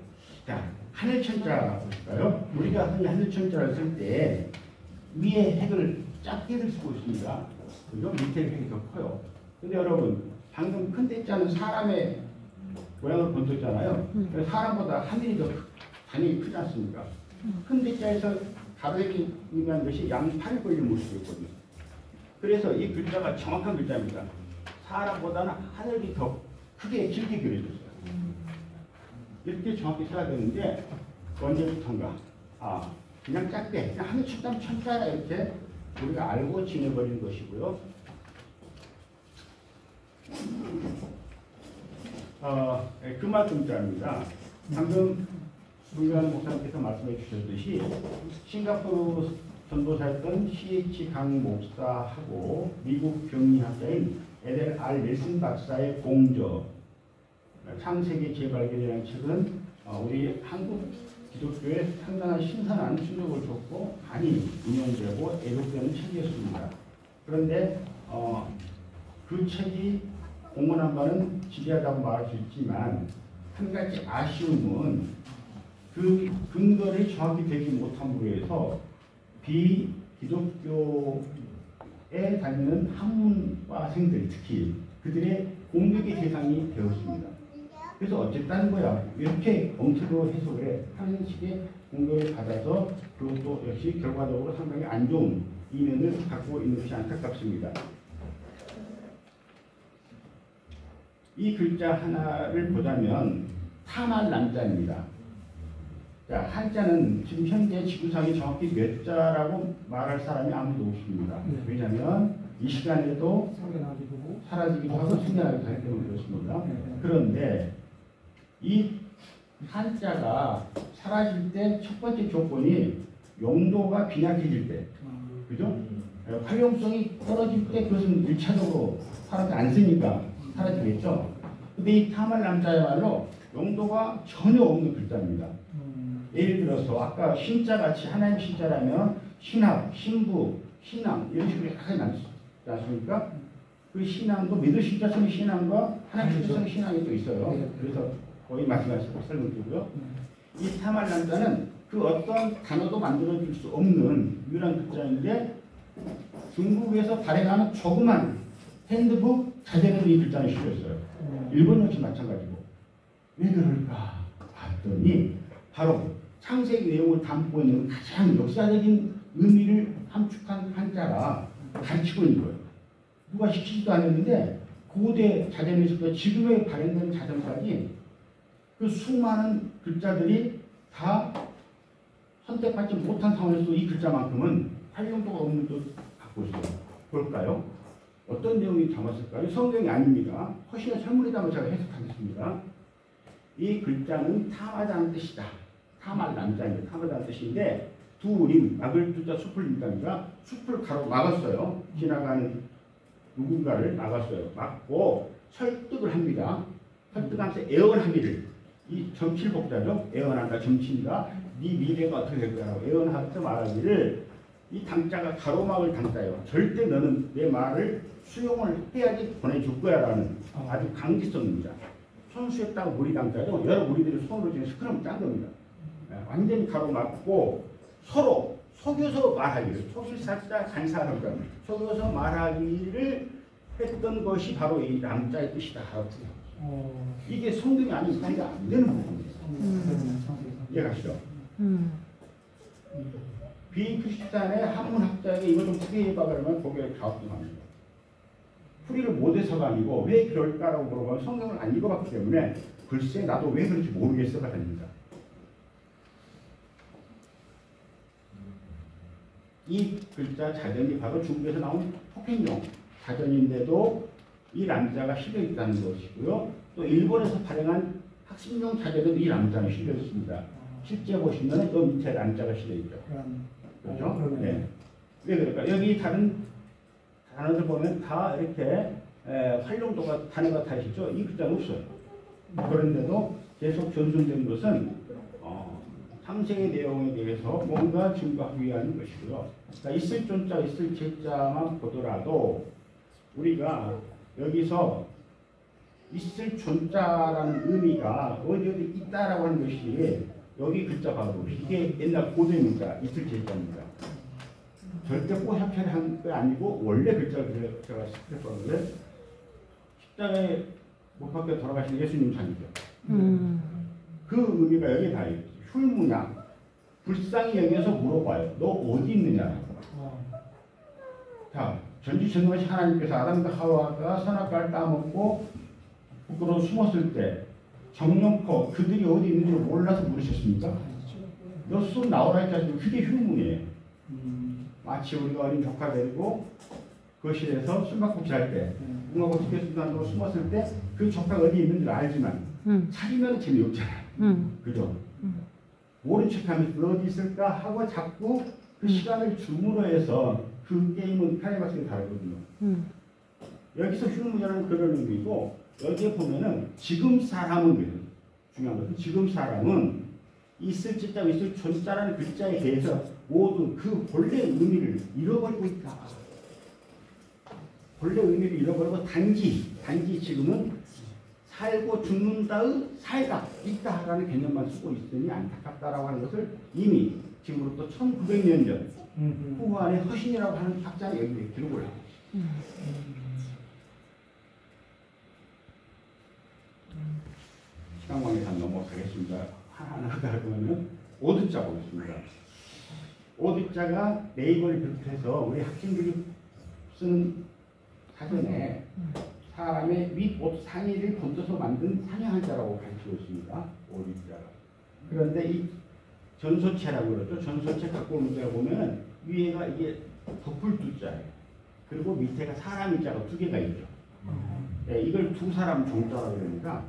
자, 하늘천자 볼까요? 우리가 흔히 하늘천자를 쓸 때 위에 핵을 작게 쓰고 있습니다. 그죠? 밑에 핵이 더 커요. 근데 여러분, 방금 큰 대자는 사람의 모양을 본떴잖아요. 사람보다 하늘이 더 단위 크지 않습니까? 큰 대자에서 가로색이 의미하는 것이 양팔이 걸린 모습이었거든요. 그래서 이 글자가 정확한 글자입니다. 사람보다는 하늘이 더 크게 길게 그려졌어요. 이렇게 정확히 써야 되는데 언제부턴가 그냥 작게 그냥 하늘 쳤다면 천자라 이렇게 우리가 알고 지내버린 것이고요. 그만큼자입니다. 방금 문관 목사님께서 말씀해 주셨듯이 싱가포르 전도사였던 C.H. 강 목사하고 미국 병리학자인 에델 R. 닐슨 박사의 공저 창세기 재발견이라는 책은 우리 한국 기독교에 상당한 신선한 충격을 줬고 많이 인용되고 애독되는 책이었습니다. 그런데 그 책이 공헌한 바는 지대하다고 말할 수 있지만 한 가지 아쉬움은 그 근거를 정확히 되지 못함으로 해서 비기독교에 다니는 학문과생들 특히 그들의 공격의 대상이 되었습니다. 그래서 어쨌다는 거야. 이렇게 엉터리로 해석을 해. 하는 식의 공격을 받아서 그것도 역시 결과적으로 상당히 안 좋은 이면을 갖고 있는 것이 안타깝습니다. 이 글자 하나를 보자면 타말 남자입니다. 자, 한자는 지금 현재 지구상에 정확히 몇 자라고 말할 사람이 아무도 없습니다. 왜냐하면 이 시간에도 사라지기도 하고 생겨나기도 하기 때문에 그렇습니다. 그런데 이 한자가 사라질 때 첫 번째 조건이 용도가 빈약해질 때, 그죠? 활용성이 떨어질 때 그것은 1차적으로 사람이 안 쓰니까 사라지겠죠. 근데 이 타말 남자야말로 용도가 전혀 없는 글자입니다. 예를 들어서 아까 신자같이 하나님 신자라면 신학, 신부, 신앙 이런 식으로 약간 나뉘지 않습니까? 그 신앙도 믿을 신자성의 신앙과 하나님 신자성의 신앙이 또 있어요. 그래서 거의 말씀하시고 설명드리고요. 이 타말 남자는 그 어떤 단어도 만들어줄 수 없는 유일한 글자인데 중국에서 발행하는 조그만 핸드북 자재로도 이 글자는 실렸어요. 일본 역시 마찬가지고. 왜 그럴까 봤더니 바로 창세기 내용을 담고 있는 가장 역사적인 의미를 함축한 한자가 가르치고 있는 거예요. 누가 시키지도 않았는데 고대 자전에서부터 지금에 발행된 자전까지 그 수많은 글자들이 다 선택받지 못한 상황에서 이 글자만큼은 활용도가 없는 것 갖고 있어요. 볼까요? 어떤 내용이 담았을까요? 성경이 아닙니다. 허신의 설문에 담아 제가 해석하겠습니다. 이 글자는 탐하자는 뜻이다. 탐할 남자입니다. 탐하자는 뜻인데 두림, 막을 두자 숲을 인다니까 숲을 가로 막았어요. 지나가는 누군가를 막았어요. 막고 설득을 합니다. 설득하면서 애언하기를 이 점칠복자죠. 애언한다, 점친다. 네 미래가 어떻게 될 거라고 애언하면서 말하기를 이 당자가 가로막을 당자예요. 절대 너는 내 말을 수용을 해야지 보내줄 거야라는 아주 강지성입니다. 손수했다고 무리 당자죠. 여러 무리들이 손으로 지금 스크럼 짠 겁니다. 완전히 가로막고 서로 속여서 말하기를 속일사자 간사하니까 속여서 말하기를 했던 것이 바로 이 남자의 뜻이다. 이게 성경이 아니면 이해가 안 되는 부분이에요. 이해가시죠? 비크리스찬의 한문학자에게 이걸 좀 크게 해봐 그러면 고개를 갸우뚱합니다. 풀이를 못해서가 아니고 왜 그럴까라고 물어보면 성경을 안 읽어봤기 때문에 글쎄 나도 왜 그런지 모르겠어가 됩니다. 이 글자 자전이 바로 중국에서 나온 폭행용 자전인데도 이 남자가 실려 있다는 것이고요. 또 일본에서 발행한 학습용 자전에도 이 남자는 실려 있습니다. 실제 보시면 또 밑에 남자가 실려 있죠. 그렇죠? 네. 왜 그럴까? 여기 다른 단어들 보면 다 이렇게 활용도가 단어가 다 있죠. 이 글자는 없어요. 그런데도 계속 전송되는 것은 탐생의 내용에 대해서 뭔가 증거하기 위한 것이고요. 그러니까 있을 존자, 있을 제자만 보더라도 우리가 여기서 있을 존자라는 의미가 어디 있다라고 하는 것이 여기 글자 바로 이게 옛날 고대 문자, 있을 제자입니다. 절대 꼬샵처리 한 게 아니고 원래 글자를 제가 했었는데 십자가에 못 박혀 돌아가신 예수님 산이죠. 그 의미가 여기에 다 있어요. 훌무냐 불쌍히 여기서 물어봐요. 너 어디 있느냐. 자, 전지전능하신 하나님께서 아담과 하와가 선악과를 따먹고 부끄러워 숨었을 때 정령코 그들이 어디 있는지를 몰라서 물으셨습니까? 너 스스로 나오라 했지 않습니까? 그게 흉문이에요. 마치 우리가 어린 조카 데리고 거실에서 숨바꼭질 할 때 누가 죽겠습니다 하고 숨었을 때 그 조카가 어디 있는지를 알지만 찾으면 재미없잖아요. 그죠? 모른 척하면서 너 어디 있을까 하고 자꾸 그 시간을 줌으로 해서 그 게임은 카리마스가 다르거든요. 여기서 흉문이라는 그런 의미고 여기에 보면은 지금 사람은 중요한 것은 지금 사람은 있을 지자 있을 존자라는 글자에 대해서 모든 그 본래 의미를 잃어버리고 있다. 본래 의미를 잃어버리고 단지 지금은 살고 죽는다의 살다 있다라는 개념만 쓰고 있으니 안타깝다라고 하는 것을 이미 지금으로부터 1900년 전 후한의 허신이라고 하는 학자가 여기에 기록을 하고 있습니다. 시간 관계상 넘어가겠습니다. 하나 그러면 오드자 보겠습니다. 오드자가 네이버를 비롯해서 우리 학생들이 쓰는 사전에 사람의 윗옷 상의를 건져서 만든 상향한자라고 가르치고 있습니다. 오드자가. 그런데 이 전소체라고 그러죠. 전소체 갖고 온 문제를 보면 위에가 이게 덮을 두자예요. 그리고 밑에가 사람의 자가 두 개가 있죠. 네, 이걸 두 사람 종자라고 그러니까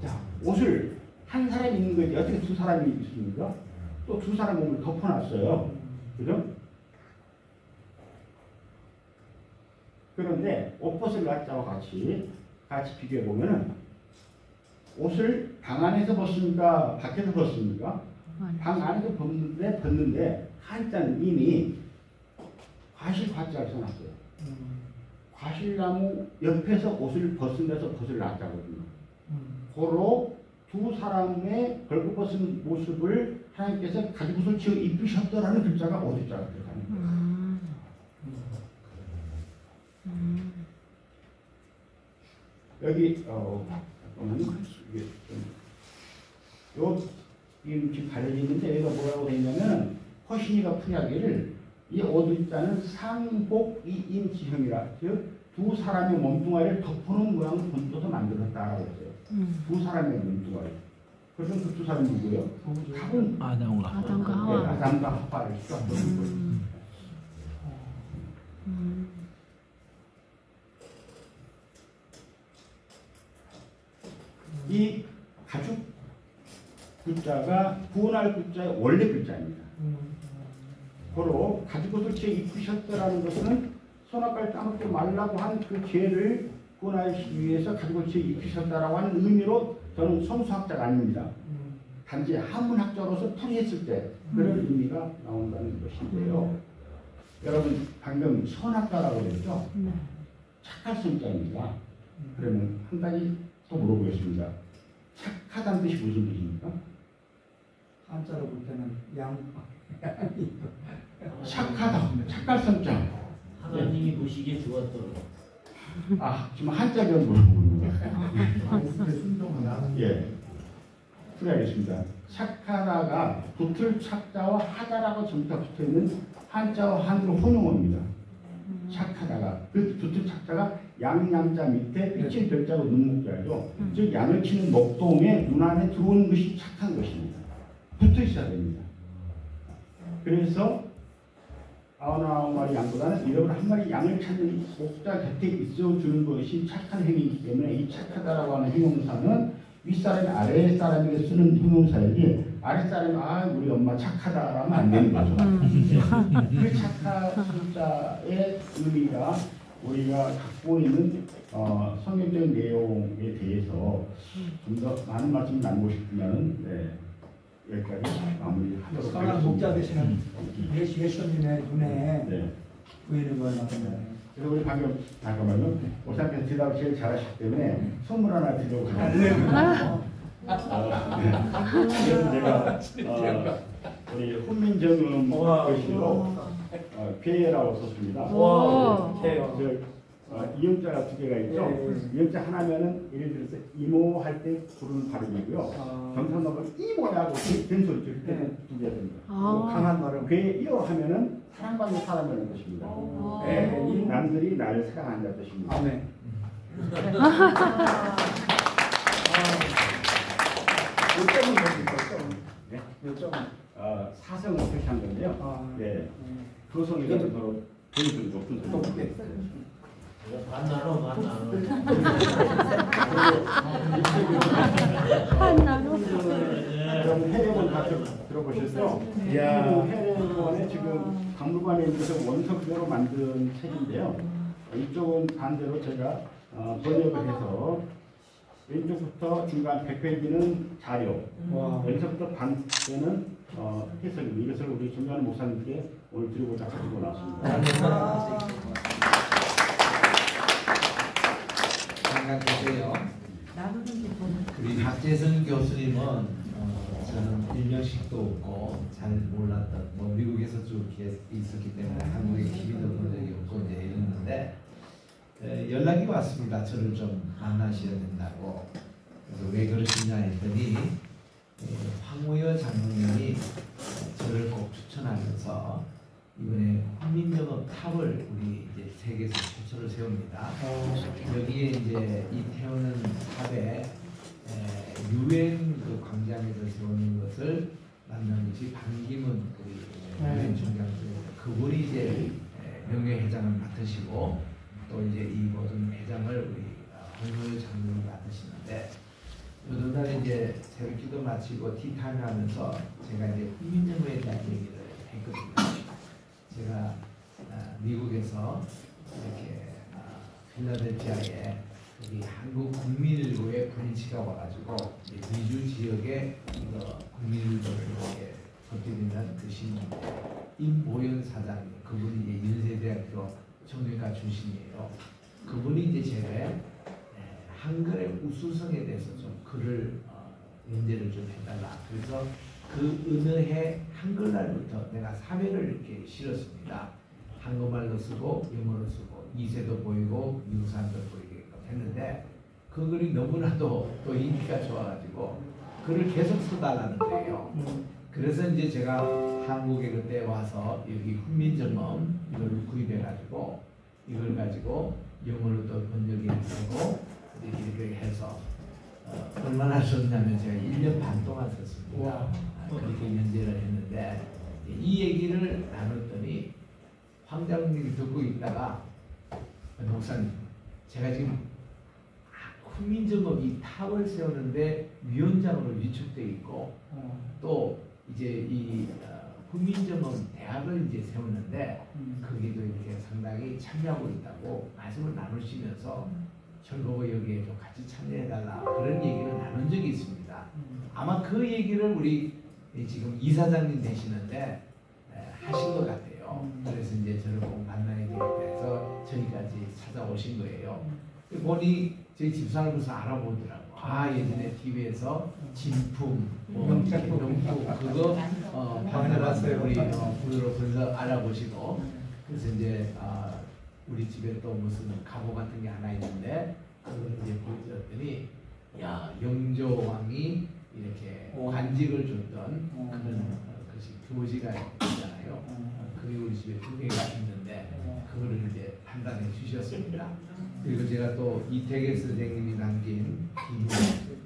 자, 옷을 한 사람이 있는 거지 어떻게 두 사람이 있습니까? 또 두 사람 몸을 덮어놨어요. 그죠? 그런데 옷벗을 갖자와 같이 비교해 보면은 옷을 방 안에서 벗습니까? 밖에서 벗습니까? 방 안에서 벗는데 한자는 이미 과실과자를 써놨어요. 과실나무 옆에서 옷을 벗은 데서 벗을 놨다거든요. 고로 두 사람의 벌거벗은 모습을 하나님께서 가죽옷을 지어 입으셨더라는 글자가 오드자가 들어가는 거예요. 여기 보면 이게 요 지금 가려져 있는데 여기가 뭐라고 되어 있냐면 허신이가 풀이하기를 이 오두자는 상복이인 지형이라 즉 두 사람의 몸뚱아리를 덮어놓은 모양을 본떠서 만들었다라고 했어요. 두 사람의 몸뚱아리. 그러면 그 두 사람이 누구예요? 답은 아담과 아담과 하와. 아담과 하와를 situ았던 거예요. 이 가죽 글자가 구원할 글자의 원래 글자입니다. 고로 가죽옷을 제 입으셨다라는 것은 손아까지 따먹지 말라고 한 그 죄를 구원하기 위해서 가죽옷을 제 입으셨다라고 하는 의미로 저는 성수학자가 아닙니다. 단지 한문학자로서 풀이했을 때 그런 의미가 나온다는 것인데요. 여러분 방금 선학자라고 그랬죠? 착할 성자입니다. 그러면 한 가지 또 물어보겠습니다. 착하다는 뜻이 무슨 뜻입니까? 한자로 볼 때는 양. 착하다, 착할 성자. 하나님이 보시기에 좋았도록. 아, 지금 한자가 물어보는 거예요. 예, 풀이하겠습니다. 착하다가 붙을 착자와 하다라고 점자 붙어있는 한자와 한으로 혼용어입니다. 착하다가 그 붙을 착자가 양양자 밑에 빛의 별자고 눈목자죠. 즉 양을 치는 목동에 눈 안에 들어오는 것이 착한 것입니다. 붙어 있어야 됩니다. 그래서 99마리 양보다는 잃어버린 한 마리 양을 찾는 목자 곁에 있어주는 것이 착한 행위이기 때문에 이 착하다라고 하는 형용사는 윗사람이 아랫사람에게 쓰는 형용사이지 아랫사람이 아 우리 엄마 착하다라면 안 되는 거죠. 그 착한 숫자의 의미가 우리가 갖고 있는 성경적인 내용에 대해서 좀 더 많은 말씀을 나누고 싶으면 여기까지 마무리하도록 선한 하겠습니다. 목자 되시는 예수님의 눈에 네. 보이는 걸 말합니다. 그래서 우리 방금 잠깐만요. 목사님께서 대답을 제일 잘하시기 때문에 선물 하나 드리려고 합니다. 그래서 제가 우리 훈민정음 글씨로 괴라고 썼습니다. 이음자가 두 개가 있죠. 이음자 하나면은 예를 들어서 이모 할 때 부르는 발음이고요. 경상도가 이모라고 된 소리 들을 때는 두 개가 됩니다. 강한 말은 괴이어 하면은 사랑받는 사람이라는 뜻입니다. 이 남들이 나를 사랑한다는 뜻입니다. 아멘. 요점은 뭐지? 요점은 사성을 표시한 건데요. 네. 도성이라는 서로 굉장히 높은 소리. 반 나눠, 반 나눠. 여러분 해례본 다 들어보셨죠? 해례본에 지금 박물관에 있어서 원서 그대로 만든 책인데요. 이쪽은 반대로 제가 번역을 해서 왼쪽부터 중간 100페이지는 자료, 왼쪽부터 반대는 해석입니다. 이것을 우리 존경하는 목사님께 오늘 드리고자 가지고 나왔습니다. 잠깐 계세요. 우리 박재선 교수님은 저는 일명식도 없고 잘 몰랐던 뭐 미국에서 쭉 있었기 때문에 한국에 힘이 들어본 적이 없고 이제 이랬는데 연락이 왔습니다. 저를 좀 만나셔야 된다고. 그래서 왜 그러시냐 했더니 황우여 장로님이 저를 꼭 추천하면서 이번에 훈민정음 탑을 우리 이제 세계에서 최초로 세웁니다. 여기에 이제 이 태우는 탑에 유엔 그 광장에서 세우는 것을 만든 것이 반기문 우리 유엔 총장입니다. 그분이 이제 명예회장을 맡으시고 또 이제 이 모든 회장을 우리 황우여 장로님이 맡으시는데 요즘 날 이제 새벽기도 마치고 티타임 하면서 제가 이제 훈민정음에 대한 얘기를 했거든요. 제가 미국에서 이렇게 필라델피아에 우리 한국 국민일보의 브랜치가 와가지고 미주 지역에 이거 국민일보를 이렇게 걷어들이는 그 신문인데 임보현 사장 그분이 이제 연세대학교 정신과 출신이에요. 그분이 이제 제가 한글의 우수성에 대해서 좀 글을 연재를 좀 해달라. 그래서 그 어느 해 한글날부터 내가 사회를 이렇게 실었습니다. 한국말로 쓰고 영어로 쓰고 이세도 보이고 미국 사람도 보이게끔 했는데 그 그 글이 너무나도 또 인기가 좋아가지고 글을 계속 써달라는 거예요. 그래서 이제 제가 한국에 그때 와서 여기 훈민정음 이걸 구입해가지고 이걸 가지고 영어로도 번역이 되고 이렇게 해서 얼마나 썼냐면 제가 1년 반 동안 썼습니다. 그렇게 연재를 했는데 이 얘기를 나눴더니 황장님이 듣고 있다가 목사님 제가 지금 훈민정음 이 탑을 세우는데 위원장으로 위촉돼 있고 또 이제 이 훈민정음 대학을 이제 세우는데 거기도 이렇게 상당히 참여하고 있다고 말씀을 나누시면서 저보고 여기에 좀 같이 참여해달라 그런 얘기를 나눈 적이 있습니다. 아마 그 얘기를 우리 지금 이사장님 되시는데 하신 것 같아요. 그래서 이제 저를 꼭 만나야 되겠다 해서 저희까지 찾아오신 거예요. 보니 저희 집사람으로서 알아보더라고. 아 예전에 TV에서 진품, 명품 그거 만나봤어요. 우리 부르러 그래서 알아보시고 그래서 이제 우리 집에 또 무슨 가보 같은 게 하나 있는데 그걸 이제 보여줬더니 야 영조왕이 이렇게 관직을 줬던 그런 것이 교지가 있잖아요. 그게 우리 집에 2개가 있는데 그거를 이제 판단해 주셨습니다. 그리고 제가 또 이태계 선생님이 남긴 기문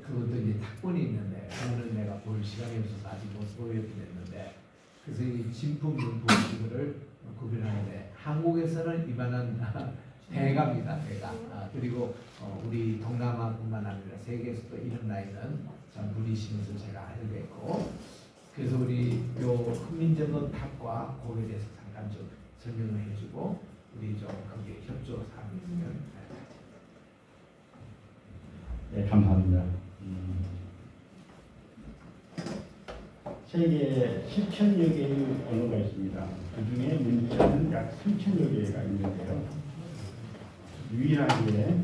그것도 이제 탁본이 있는데 그거는 내가 볼 시간이 없어서 아직 못 보여드렸는데 그래서 이 진품 명품 이거를 구별하는데 한국에서는 이만한 대가입니다. 대가. 그리고 우리 동남아뿐만 아니라 세계에서도 이런 나이는 참 분이시면서 제가 알게 됐고 그래서 우리 요 훈민정음 탑과 거기에 대해서 잠깐 좀 설명을 해주고 우리 좀 거기에 협조 사항이 있으면 네, 감사합니다. 세계에 7,000여 개의 언어가 있습니다. 그 중에 문자는 약 3,000여 개가 있는데요. 유일하게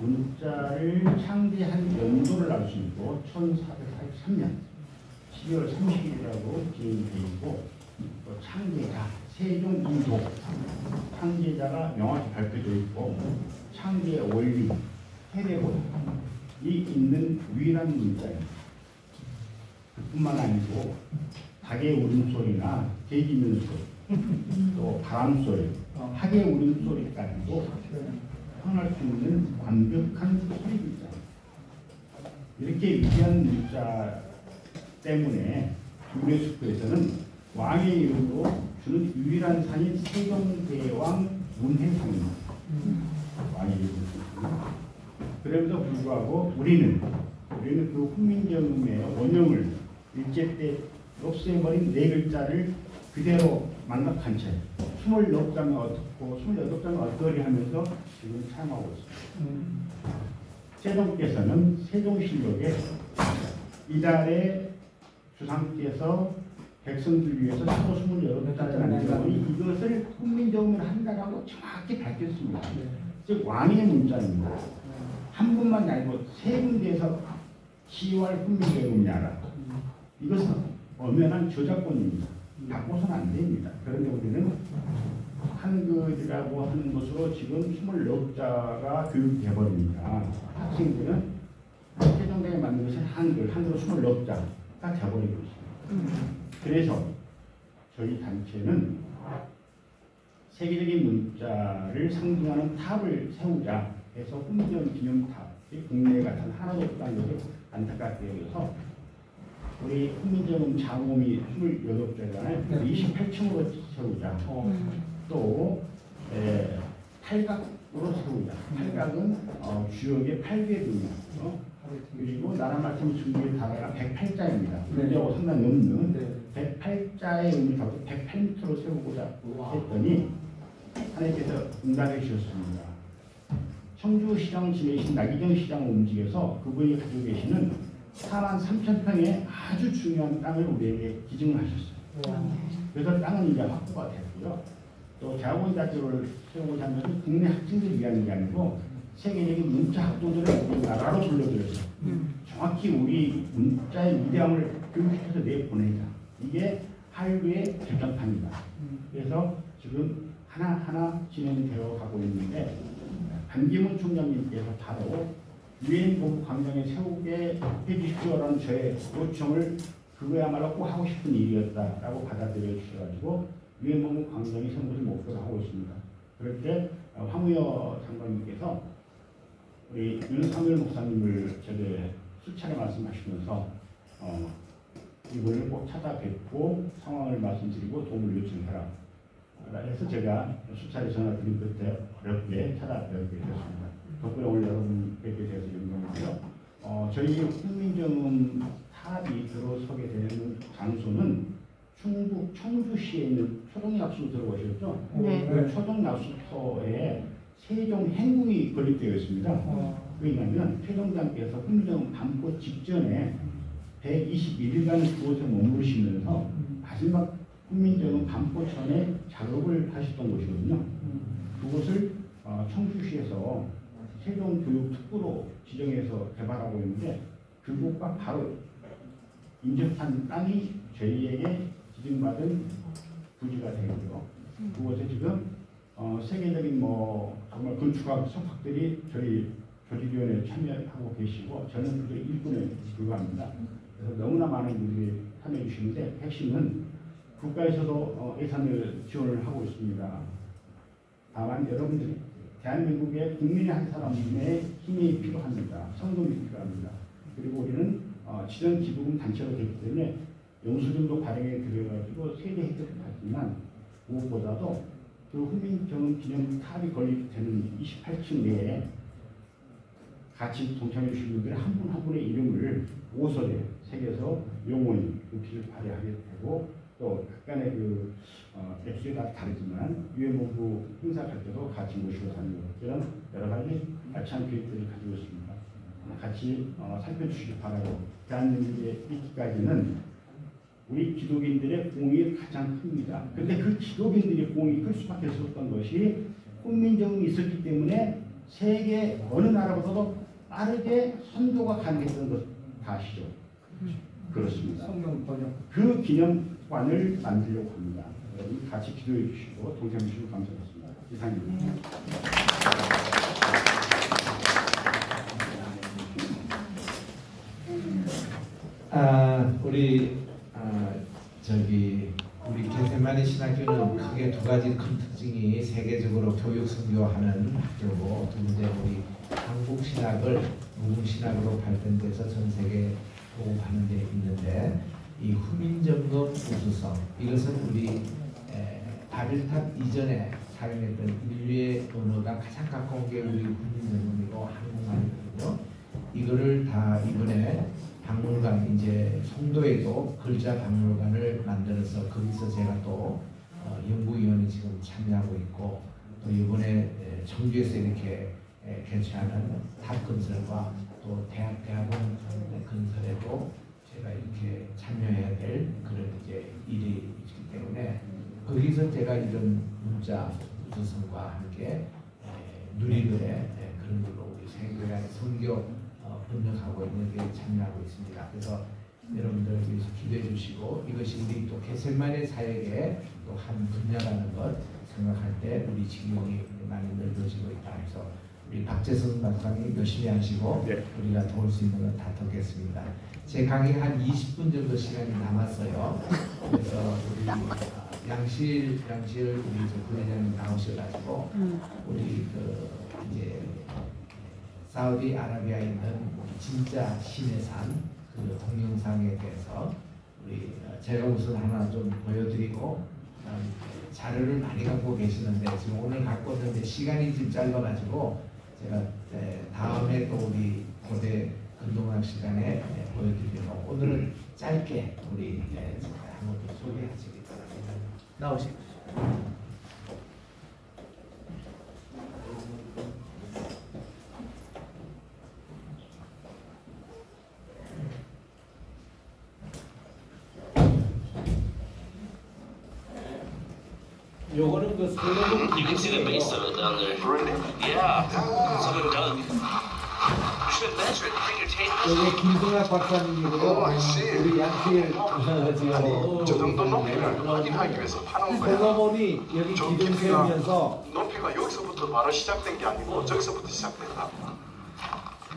문자를 창제한 연도를 알 수 있고 1443년 12월 30일이라고 기록되어 있고 또 창제자 세종 2도 창제자가 명확히 밝혀져 있고 창제 원리 해례본이 있는 유일한 문자입니다. 뿐만 아니고 닭의 울음소리나 돼지 눈소리 또 바람소리 학의 울음소리까지도 표현할 수 있는 완벽한 소리입니다. 이렇게 위대한 문자 때문에 유네스코에서는 왕의 이름으로 주는 유일한 산이 세종대왕 문해상입니다. 왕의 이름으로. 그럼에도 불구하고 우리는 그 훈민정음의 원형을 일제 때 없애버린 4글자를 그대로 만납한 채 28장이 어떻고 28장이 어떠리 하면서 지금 사용하고 있습니다. 세종께서는 세종실록에 이달에 주상께서 백성들 위해서 사도 28장을 남겨오니 이것을 훈민정음을 한다라고 정확히 밝혔습니다. 즉 왕의 문자입니다. 한 분만 아니고 3군데에서 10월 훈민정음이라 이것은 엄연한 저작권입니다. 바꿔서는 안 됩니다. 그런데 우리는 한글이라고 하는 것으로 지금 28자가 교육돼 버립니다. 학생들은 세종대에 만든 것은 한글로 28자가 되어버리고 있습니다. 그래서 저희 단체는 세계적인 문자를 상징하는 탑을 세우자 해서 훈민정음 기념탑, 국내에 같은 하나도 없다는 것을 안타깝게 여겨서 우리 훈민정음 장엄이 28자잖아요. 28층으로 세우자. 또 팔각으로 세우자. 팔각은 주역의 8궤도며 그리고 나라 말씀 준비의 단어가 108자입니다. 문제하고 상당히 없는 108자의 의미를 갖고 108m로 세우고자 했더니 하나님께서 응답해 주셨습니다. 청주시장 지내신 나기경 시장을 움직여서 그분이 가지고 계시는 43,000평의 아주 중요한 땅을 우리에게 기증을 하셨어요. 그래서 땅은 이제 확보가 됐고요. 또 대학원 자료를 세우고자 하면서 국내 학생들 위한 게 아니고 세계적인 문자 학도들을 우리나라로 불러들여서 정확히 우리 문자의 위대함을 교육시켜서 내보내자. 이게 한류의 결정판입니다. 그래서 지금 하나하나 진행되어 가고 있는데 반기문 총장님께서 바로 유엔 본부 광장에 세우게 해주십시오라는 저의 요청을 그거야말로 꼭 하고 싶은 일이었다라고 받아들여 주셔가지고 유엔 본부 광장이 세운 것을 목표로 하고 있습니다. 그럴 때 황우여 장관님께서 우리 윤석열 목사님을 제게 수차례 말씀하시면서 이분을 꼭 찾아뵙고 상황을 말씀드리고 도움을 요청해라. 그래서 제가 수차례 전화드린 끝에 어렵게 찾아뵙게 됐습니다. 덕분에 오늘 여러분 뵙게 돼서 영광이고요. 저희 훈민정음 탑이 들어서게 되는 장소는 충북 청주시에 있는 초동약수 들어보셨죠? 네. 그 초동약수터에 세종 행궁이 건립되어 있습니다. 왜냐하면 최종장께서 훈민정음 반포 직전에 121일간 그곳에 머무르시면서 마지막 훈민정음 반포천에 작업을 하셨던 곳이거든요. 그곳을 청주시에서 세종교육특구로 지정해서 개발하고 있는데 그곳과 바로 인접한 땅이 저희에게 지정받은 부지가 되고요. 그곳에 지금 세계적인 정말 건축학 석학들이 저희 조직위원회에 참여하고 계시고 저는 그 일꾼에 불과합니다. 그래서 너무나 많은 분들이 참여해 주시는데 핵심은 국가에서도 예산을 지원을 하고 있습니다. 다만 여러분들이 대한민국의 국민의 한 사람의 힘이 필요합니다. 성금이 필요합니다. 그리고 우리는 지정 기부금 단체로 되기 때문에 영수증도 발행해 드려가지고 세대 혜택을 받지만 무엇보다도 그 훈민정음 기념 탑이 건립되는 28층 내에 같이 동참해 주신 분들의 한 분 한 분의 이름을 오설에 새겨서 영원히 높이를 발휘하게 되고 또 약간의 액수에 따라 다르지만 유엔 본부 행사 갈 때도 같이 모시고 사는 이런 여러 가지 알찬 계획들을 가지고 있습니다. 같이 살펴주시기 바라고 대한민국에 있기까지는 우리 기독인들의 공이 가장 큽니다. 그런데 그 기독인들의 공이 클 수밖에 없었던 것이 훈민정음이 있었기 때문에 세계 어느 나라보다도 빠르게 선교가 가능했던 것 다 아시죠? 그렇습니다. 그 기념관을 만들려고 합니다. 여러분 같이 기도해 주시고 동참해 주시고 감사드립니다. 이상입니다. 우리 게세마니 신학교는 크게 두 가지 큰 특징이 세계적으로 교육 선교하는 학교고 두 번째 우리 한국 신학을 무궁 신학으로 발전돼서 전 세계 보급하는 데 있는데 이 훈민정음 우수성 이것은 우리 바벨탑 이전에 사용했던 인류의 언어가 가장 가까운 게 우리 훈민정음이고 한국말이거든요. 이거를 다 이번에 박물관 이제 송도에도 글자 박물관을 만들어서 거기서 제가 또 연구위원회 지금 참여하고 있고 또 이번에 청주에서 이렇게 개최하는 탑 건설과 또 대학원 건설에도 제가 이렇게 참여해야 될 그런 이제 일이 있기 때문에 거기서 제가 이런 문자 우수성과 함께 누리들의 그런 걸로 우리 세계의 선교 번역하고 있는 데 참여하고 있습니다. 그래서 여러분들 여기서 기도해 주시고 이것이 우리 또 게세마니 사역의 또 한 분야라는 것 생각할 때 우리 지경이 많이 넓어지고 있다 해서 우리 박재성 박사님 열심히 하시고 네. 우리가 도울 수 있는 건 다 돕겠습니다. 제 강의 한 20분 정도 시간이 남았어요. 그래서 우리 양실 우리 부회장님 나오셔가지고 우리 이제 사우디아라비아에 있는 진짜 신의 산 그 동영상에 대해서 우리 제가 우선 하나 좀 보여드리고 자료를 많이 갖고 계시는데 지금 오늘 갖고 있는데 시간이 좀 짧아가지고 제가 다음에 또 우리 고대 근동학 시간에 보여드리고 오늘은 짧게 우리 한번 소개하시기 바랍니다. 나오시죠. 요거는 그 솔로몬 You can see the base of it down there. Really? Yeah. Someone dug. You should measure it. Take your tape. 여기 김동학 박사님이고요. 우리 양필 지금 저 정도 높이를 확인하기 위해서 파는 거야. 솔로몬이 여기 저 기둥 깊이가- 세우면서 높이가 여기서부터 바로 시작된 게 아니고 저기서부터 시작된다.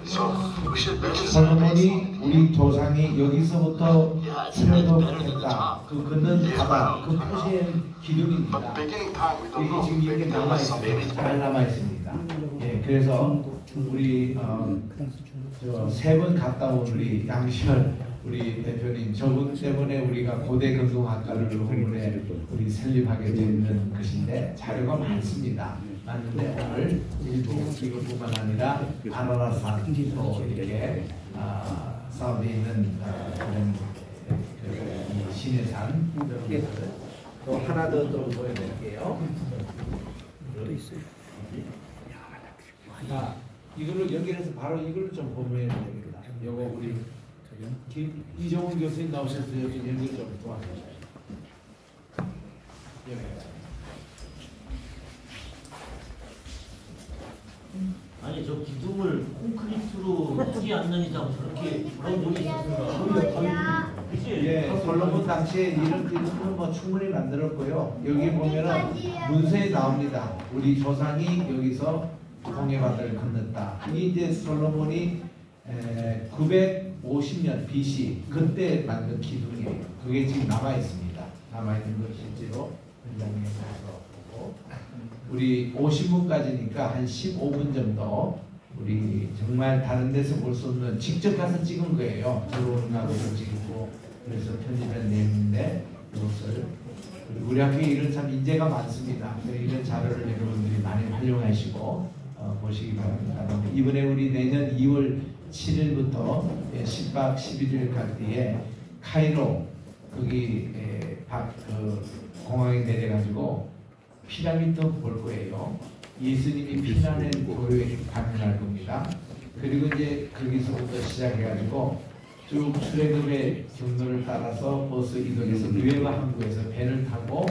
So we should mention 솔로몬이 우리 조상이 여기서부터 Yeah, it's 수련도 better than the 했다. top. 그 걷는 바다, 그 표시의 but 기둥입니다. beginning time we don't 이게 know. 지금 이렇게 Maybe 남아 there's some 있습니다. 잘 남아 있습니다. 예, 그래서 우리 세 번 갔다 온 우리 양시열 우리 대표님 저분 때문에 우리가 고대 금융학과를 로문에 우리 설립하게 되는 것인데 자료가 많습니다. 많은데 오늘 일부 이것뿐만 아니라 바나나산도 이렇게 사업에 있는 그런 이 신해산 또 하나 더 보여드릴게요. 또 있어요. 자, 이걸로 연결해서 바로 이걸로 좀 보면 됩니다. 요거 우리 이정훈 교수님 나오셔서 여기 연결 좀 도와주세요. 아니 저 기둥을 콘크리트로 하지 않는 이상 저렇게 그런 돈이 있었을까? 그치? 예, 솔로몬 당시에 이런 기둥은 뭐 충분히 만들었고요. 여기 보면은 문서에 나옵니다. 우리 조상이 여기서 홍해바다를 건넜다. 이게 이제 솔로몬이 950년 BC 그때 만든 기둥이에요. 그게 지금 남아 있습니다. 남아 있는 걸 실제로 현장에 가서 보고 우리 50분까지니까 한 15분 정도 우리 정말 다른 데서 볼 수 없는 직접 가서 찍은 거예요. 들어오는 가구도 찍고 그래서 편집한 내용인데 이것을 우리 학교에 이런 참 인재가 많습니다. 이런 자료를 여러분들이 많이 활용하시고 보시기 바랍니다. 이번에 우리 내년 2월 7일부터 10박 11일까지에 카이로 거기 공항에 내려가지고 피라미드 볼 거예요. 예수님이 피난한 교회에 방문할 겁니다. 그리고 이제 거기서부터 시작해가지고 쭉 출애굽의 경로를 따라서 버스 이동해서 유해와 항구에서 배를 타고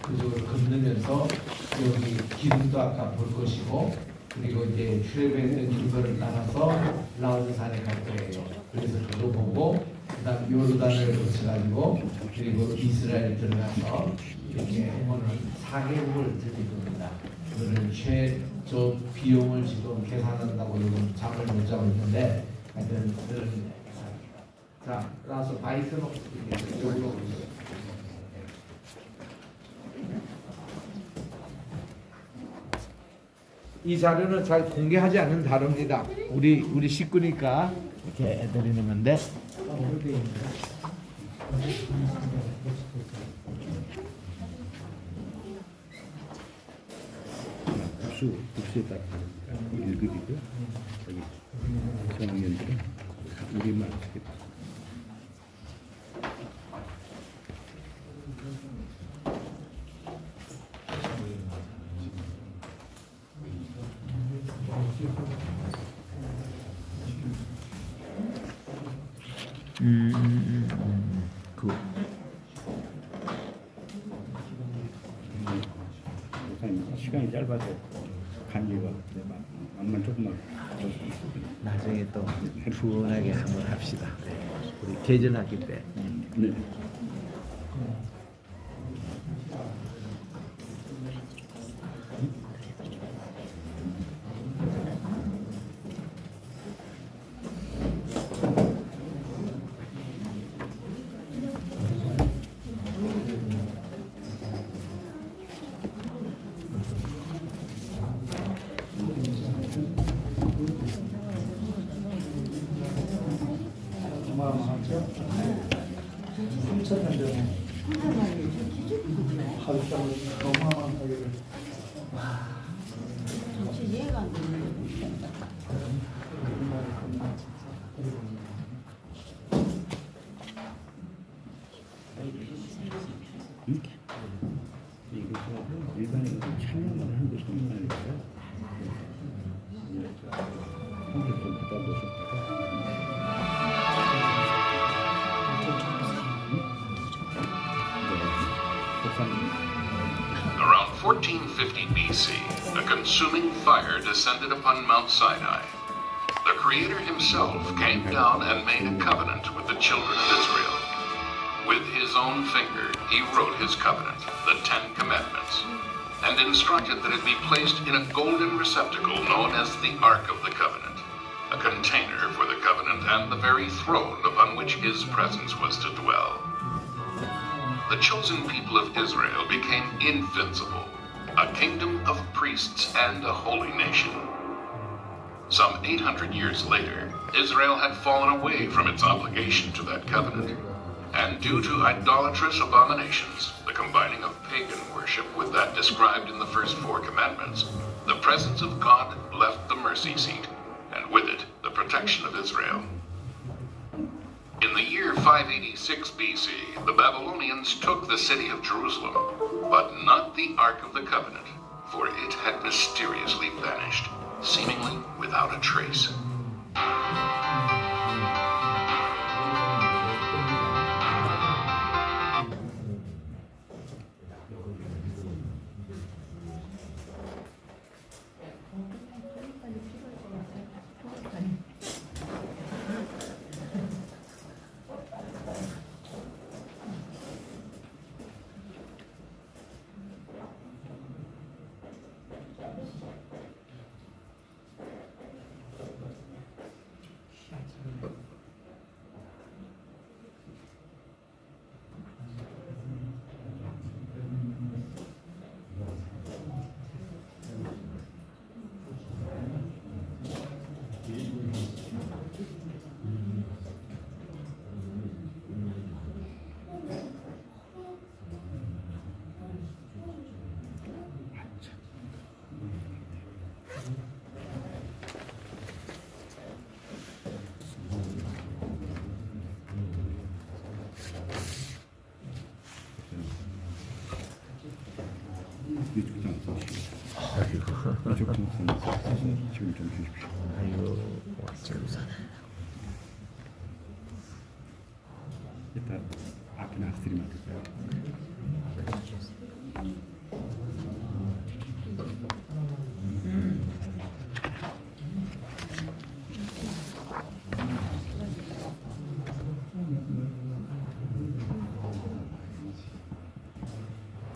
그쪽으로 건너면서 여기 기둥도 아까 볼 것이고 그리고 이제 출애굽했던 경로를 따라서 라오드산에 갈 거예요. 그래서 그거 보고 그다음 요르단을 거쳐가지고 그리고 이스라엘 들어가서 이렇게 오늘 4개국을 들릴 겁니다. 그거를 최저 비용을 지금 계산한다고 요즘 잠을 못 자고 있는데 하여튼 그런 계산입니다. 자, 나와서 바이크는 이쪽으로 보세요. 이 자료는 잘 공개하지 않는 자료입니다. 우리 식구니까 이렇게 애들이 넣는데 국수에 따라 1급이고 여기 저학년들은 우리만 쓰겠다. 시간이 짧아서 간리가 암만 조금만 나중에 또 부원하게 한번 합시다. 우리 개전학기 때. 네. 어마어마하죠? 3,000년 전에 하루 땅을 어마어마하게 이해가 안 되네. 이것은 일반인은 참여만 하는 것이 아니라 한국도 부담도 Around 1450 BC, a consuming fire descended upon Mount Sinai. The Creator himself came down and made a covenant with the children of Israel. With his own finger, he wrote his covenant, the Ten Commandments, and instructed that it be placed in a golden receptacle known as the Ark of the Covenant, a container for the covenant and the very throne upon which his presence was to dwell. The chosen people of Israel became invincible, a kingdom of priests and a holy nation. Some 800 years later, Israel had fallen away from its obligation to that covenant, and due to idolatrous abominations, the combining of pagan worship with that described in the first 4 commandments, the presence of God left the mercy seat, and with it, the protection of Israel. In the year 586 BC, the Babylonians took the city of Jerusalem, but not the Ark of the Covenant, for it had mysteriously vanished, seemingly without a trace. 지금 좀 주십시오. 아이고 고맙습니다. 이따 앞에 나가서 드리면 안 될까요?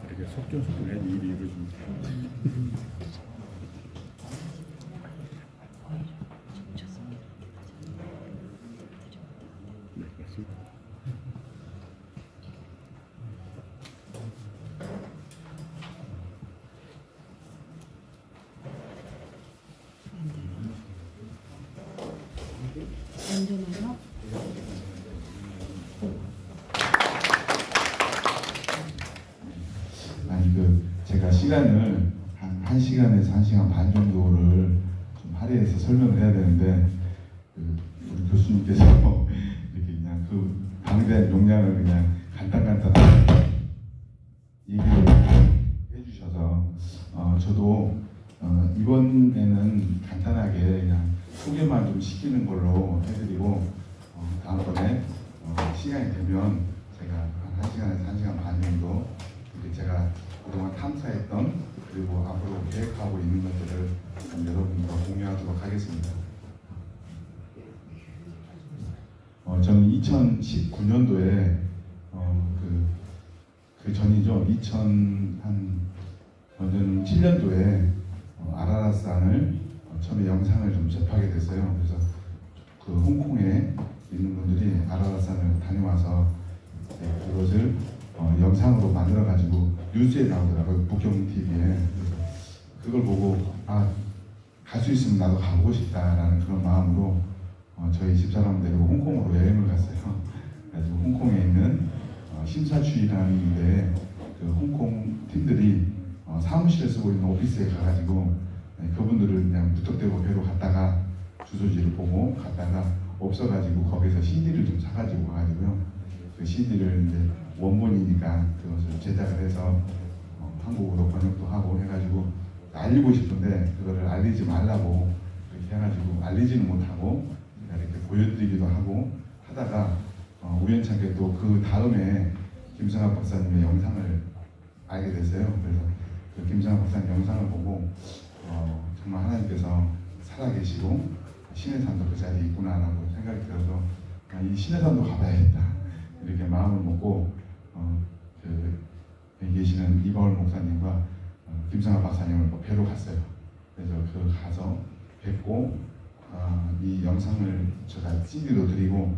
이렇게 속전속결 해야지 일이 이루어집니다. 네, 맞습니다. 안전하나? 아니 제가 시간을 한 1시간에서 1시간 반 정도를 좀 할애해서 설명을 해야 되는데 우리 교수님께서 이렇게 그냥 그 방대한 용량을 그냥 간단하게 얘기를 해주셔서 저도 이번에는 간단하게 그냥 소개만 좀 시키는 걸로 해드리고 다음번에 시간이 되면 제가 한 1시간에서 1시간 반 정도 제가 그동안 탐사했던 그리고 앞으로 계획하고 있는 것들을 여러분과 공유하도록 하겠습니다. 저는 2019년도에 그 전이죠. 2007년도에 아라라산을 처음에 영상을 좀 접하게 됐어요. 그래서 그 홍콩에 있는 분들이 아라라산을 다녀와서 그것을 영상으로 만들어 가지고 뉴스에 나오더라고요. 북경 TV에. 그걸 보고 갈 수 있으면 나도 가보고 싶다라는 그런 마음으로 저희 집사람 데리고 홍콩으로 여행을 갔어요. 그래서 홍콩에 있는 심사추이라는 데에 그 홍콩 팀들이 사무실에 쓰고 있는 오피스에 가가지고 그분들을 그냥 무턱대고 배로 갔다가 주소지를 보고 갔다가 없어가지고 거기서 CD를 좀 사가지고 와가지고요. 그 CD를 이제 원본이니까 그것을 제작을 해서 한국어로 번역도 하고 해가지고 알리고 싶은데 그거를 알리지 말라고 그렇게 해가지고 알리지는 못하고 이렇게 보여드리기도 하고 하다가 우연찮게 또 그 다음에 김성학 박사님의 영상을 알게 됐어요. 그래서 그 김성학 박사님 영상을 보고 정말 하나님께서 살아계시고 신해산도 그 자리에 있구나라고 생각이 들어서 이 신해산도 가봐야겠다 이렇게 마음을 먹고 여기 계시는 이바울 목사님과 김성학 박사님을 뵈러 갔어요. 그래서 가서 뵙고 이 영상을 제가 CD로 드리고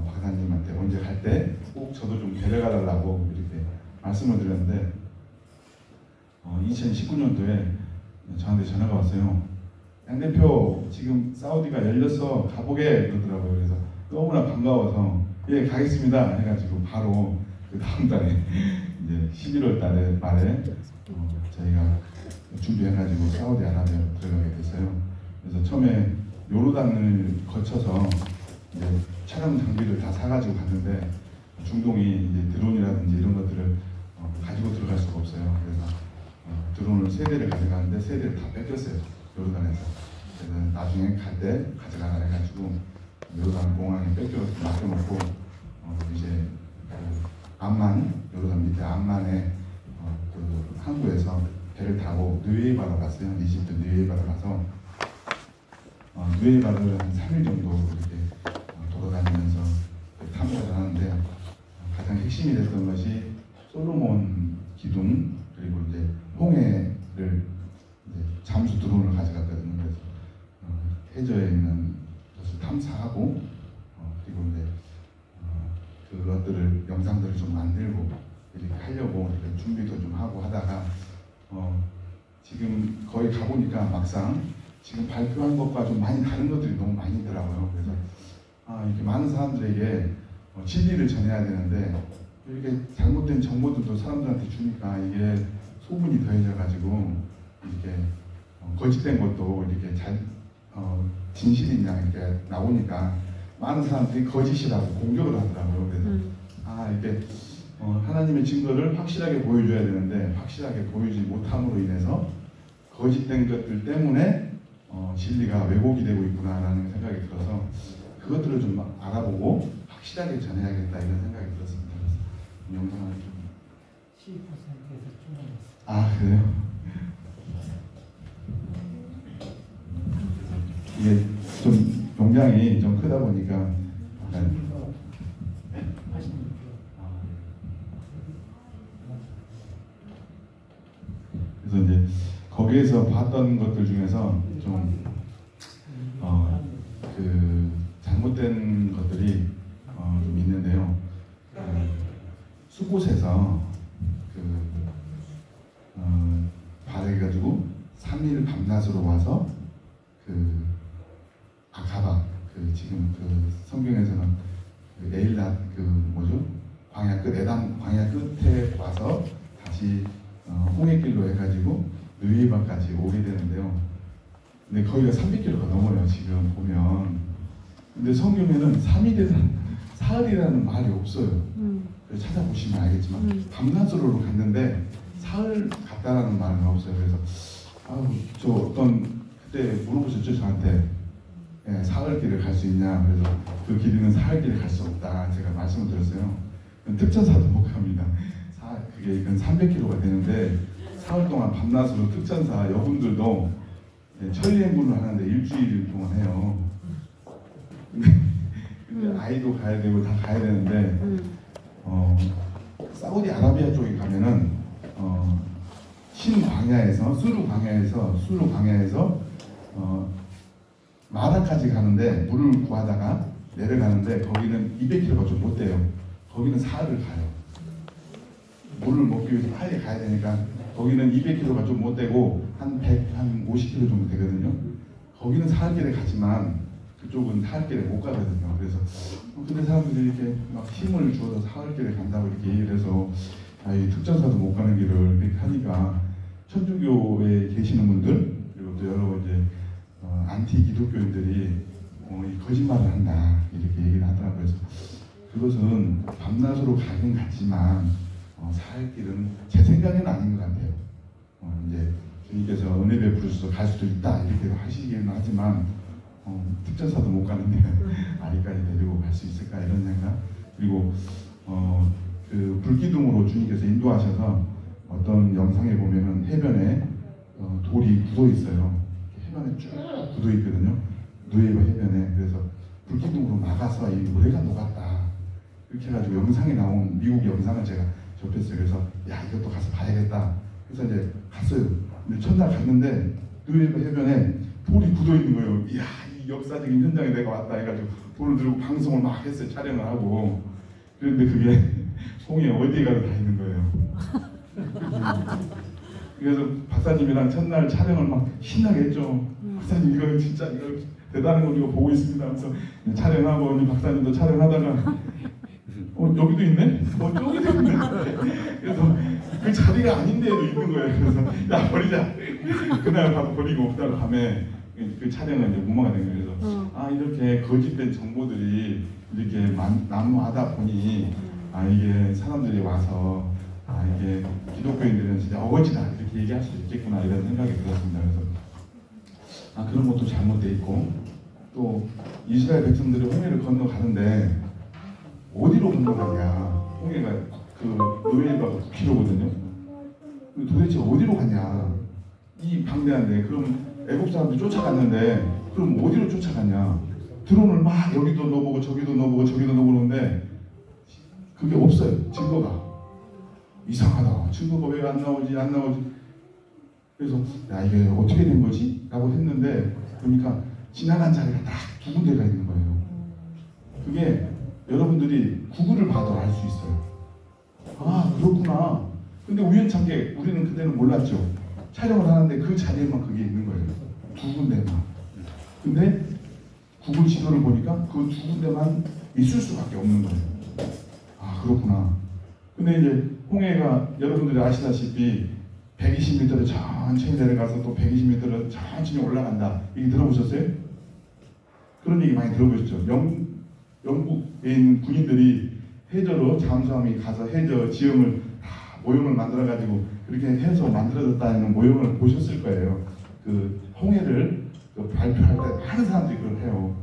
박사님한테 언제 갈 때 꼭 저도 좀 데려가 달라고 이렇게 말씀을 드렸는데 2019년도에 저한테 전화가 왔어요. 양 대표 지금 사우디가 열렸어 가보게 그러더라고요. 그래서 너무나 반가워서 예 가겠습니다 해가지고 바로 그 다음 달에 이제 11월 달에 말에 저희가 준비해가지고 사우디아라비아로 들어가게 됐어요. 그래서 처음에 요르단을 거쳐서 이제 촬영 장비를 다 사가지고 갔는데 중동이 이제 드론이라든지 이런 것들을 가지고 들어갈 수가 없어요. 그래서 드론을 3대를 가져가는데 3대를 다 뺏겼어요. 요르단에서. 그래서 나중에 갈 때 가져가라 해가지고 요르단 공항에 맡겨놓고 이제 그 암만, 요르단 밑에 암만에 그 항구에서 배를 타고 느웨이바로 갔어요. 이집트 느웨이바로 가서 느웨이바를 한 3일 정도 이렇게 돌아다니면서 탐사를 하는데 가장 핵심이 됐던 것이 솔로몬 기둥 그리고 이제 홍해를 이제 잠수 드론을 가져갔거든요. 그래서 해저에 있는 것을 탐사하고 그리고 이제 그것들을 영상들을 좀 만들고 이렇게 하려고 이렇게 준비도 좀 하고 하다가 지금 거의 가보니까 막상 지금 발표한 것과 좀 많이 다른 것들이 너무 많이 있더라고요. 그래서 이렇게 많은 사람들에게 진리를 전해야 되는데 이렇게 잘못된 정보들도 사람들한테 주니까 이게 소문이 더해져가지고 이렇게 거짓된 것도 이렇게 진실이냐 이렇게 나오니까 많은 사람들이 거짓이라고 공격을 하더라고요. 그래서 이렇게 하나님의 증거를 확실하게 보여줘야 되는데 확실하게 보이지 못함으로 인해서 거짓된 것들 때문에 진리가 왜곡이 되고 있구나라는 생각이 들어서 그것들을 좀 알아보고 확실하게 전해야겠다 이런 생각이 들었습니다. 그래서 영상을 좀 12%에서 충분했어요. 그래요? 이게 좀 용량이 좀 크다 보니까 그래서 이제 거기에서 봤던 것들 중에서 좀 그 잘못된 것들이 좀 있는데요. 수곳에서 발해가지고 3일 밤낮으로 와서 아카바 지금 성경에서는 에일랏 광야 끝 에담 광야 끝에 와서 다시 홍해길로 해가지고 느웨이바까지 오게 되는데요. 근데 거기가 300km가 넘어요 지금 보면. 근데 성경에는 3일이라는 사흘이라는 말이 없어요. 그래서 찾아보시면 알겠지만 밤낮으로 갔는데 사흘 갔다라는 말은 없어요. 그래서 저 어떤 그때 물어보셨죠 저한테 사흘 길을 갈 수 있냐. 그래서 그 길이는 사흘 길을 갈 수 없다 제가 말씀을 드렸어요. 특전사도 못 갑니다. 그게 300km가 되는데 사흘 동안 밤낮으로 특전사 여분들도 천리행군을 하는데 일주일 동안 해요. 근데 아이도 가야 되고 다 가야 되는데 사우디아라비아 쪽에 가면은 신광야에서 수루 광야에서 마다까지 가는데 물을 구하다가 내려가는데 거기는 200km가 좀 못 돼요. 거기는 사흘을 가요. 물을 먹기 위해서 빨리 가야 되니까 거기는 200km가 좀 못 되고 한 50km 정도 되거든요. 거기는 사흘길에 가지만 그쪽은 사흘길에 못 가거든요. 그래서 근데 사람들이 이렇게 막 힘을 주어서 사흘길에 간다고 이렇게 얘기를 해서 이 특전사도 못 가는 길을 이렇게 하니까 천주교에 계시는 분들 그리고 또 여러 이제 안티 기독교인들이 거짓말을 한다 이렇게 얘기를 하더라고요. 그래서 그것은 밤낮으로 가긴 갔지만 사흘길은 제 생각에는 아닌 것 같아요. 이제 주님께서 은혜 베풀어서 갈 수도 있다 이렇게 하시기는 하지만 특전사도 못 가는데 아리까지 데리고 갈 수 있을까 이런 생각. 그리고 그 불기둥으로 주님께서 인도하셔서 어떤 영상에 보면은 해변에 돌이 굳어 있어요. 해변에 쭉 굳어 있거든요. 느웨이바 해변에. 그래서 불기둥으로 막아서 이 모래가 녹았다. 이렇게 해가지고 영상에 나온 미국 영상을 제가 접했어요. 그래서 야 이것도 가서 봐야겠다. 그래서 이제 갔어요. 근데 첫날 갔는데 느웨이바 해변에 돌이 굳어 있는 거예요. 이야 이 역사적인 현장에 내가 왔다 해가지고 돈을 들고 방송을 막 했어요. 촬영을 하고. 그런데 그게 홍해 어디에 가도 다 있는 거예요. 그래서 박사님이랑 첫날 촬영을 막 신나게 했죠. 박사님 이거 진짜 이거 대단한 거 우리가 보고 있습니다. 그래서 촬영하고 우리 박사님도 촬영하다가 여기도 있네? 저기도 있네? 그래서 그 자리가 아닌데도 있는 거예요. 그래서 야 버리자. 그날 바로 버리고 그다음 밤에 그 촬영은 이제 무마가 된 거예요. 그래서 아 이렇게 거짓된 정보들이 이렇게 난무하다 보니 아 이게 사람들이 와서 아 이게 기독교인들은 진짜 어거지다 이렇게 얘기할 수 있겠구나 이런 생각이 들었습니다. 그래서 아 그런 것도 잘못돼 있고 또 이스라엘 백성들이 홍해를 건너가는데 어디로 건너가냐? 홍해가 그 노예가 9km거든요. 도대체 어디로 가냐? 이 방대한데 그럼 애국 사람들이 쫓아갔는데 그럼 어디로 쫓아갔냐? 드론을 막 여기도 넣어보고 저기도 넣어보고 저기도 넣어보는데 그게 없어요. 증거가. 이상하다. 증거가 왜 안 나오지? 그래서 야 이게 어떻게 된 거지? 라고 했는데 그러니까 지나간 자리가 딱 두 군데가 있는 거예요. 그게 여러분들이 구글을 봐도 알 수 있어요. 아 그렇구나. 근데 우연찮게 우리는 그때는 몰랐죠. 촬영을 하는데 그 자리에만 그게 있는 거예요. 두 군데만. 근데 구글 지도를 보니까 그 두 군데만 있을 수밖에 없는 거예요. 아 그렇구나. 근데 이제 홍해가 여러분들이 아시다시피 120m를 천천히 내려가서 또 120m를 천천히 올라간다. 얘기 들어보셨어요? 그런 얘기 많이 들어보셨죠? 영국에 있는 군인들이 해저로 잠수함이 가서 해저 지형을 다 모형을 만들어가지고 그렇게 해서 만들어졌다는 모형을 보셨을 거예요. 그 홍해를 발표할 때 많은 사람들이 그걸 해요.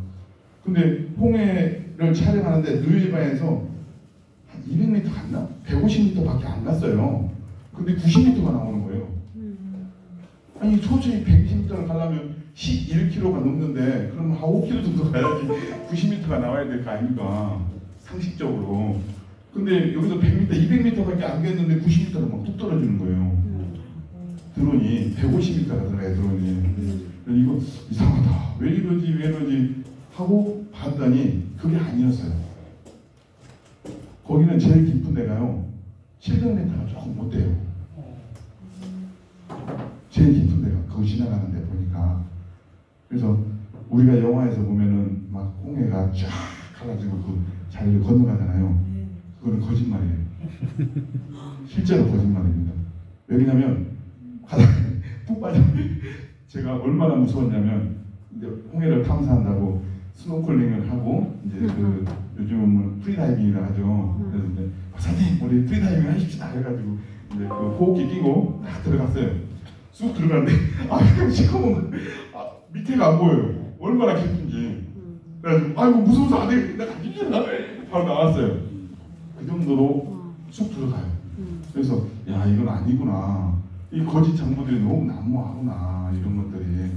근데 홍해를 촬영하는데 누에바에서 한 200m 갔나? 150m밖에 안 갔어요. 근데 90m가 나오는 거예요. 아니 초초히 120m를 가려면 11km가 넘는데 그럼 한 5km 정도 가야지 90m가 나와야 될 거 아닙니까? 상식적으로. 근데 여기서 100m, 200m밖에 안 됐는데 90m가 막 뚝 떨어지는 거예요. 드론이 150m가 들어가요. 드론이. 이거 이상하다. 왜 이러지 하고 봤더니 그게 아니었어요. 거기는 제일 깊은 데가요 700m가 조금 못 돼요. 제일 깊은 데가 거기 지나가는 데 보니까. 그래서 우리가 영화에서 보면은 막 홍해가 쫙 가가지고 그 자리를 건너가잖아요. 그거는 거짓말이에요. 실제로 거짓말입니다. 왜냐면 바닥에 푹 빠져. 제가 얼마나 무서웠냐면 이제 홍해를 탐사한다고 스노클링을 하고 이제 그 요즘은 프리다이빙이라 하죠. 그래서 이제 박사님 우리 프리다이빙 하십시다 해가지고 이제 그 호흡기 끼고 딱 들어갔어요. 쑥 들어갔는데 아 시커먼 밑에가 안 보여요. 얼마나 깊은지. 그래가지고 아이고 무서워서 안 되겠다. 내가 가십시다. 바로 나왔어요. 그 정도로 쑥 들어가요. 그래서 야 이건 아니구나. 이 거짓 정보들이 너무 난무하구나 이런 것들이.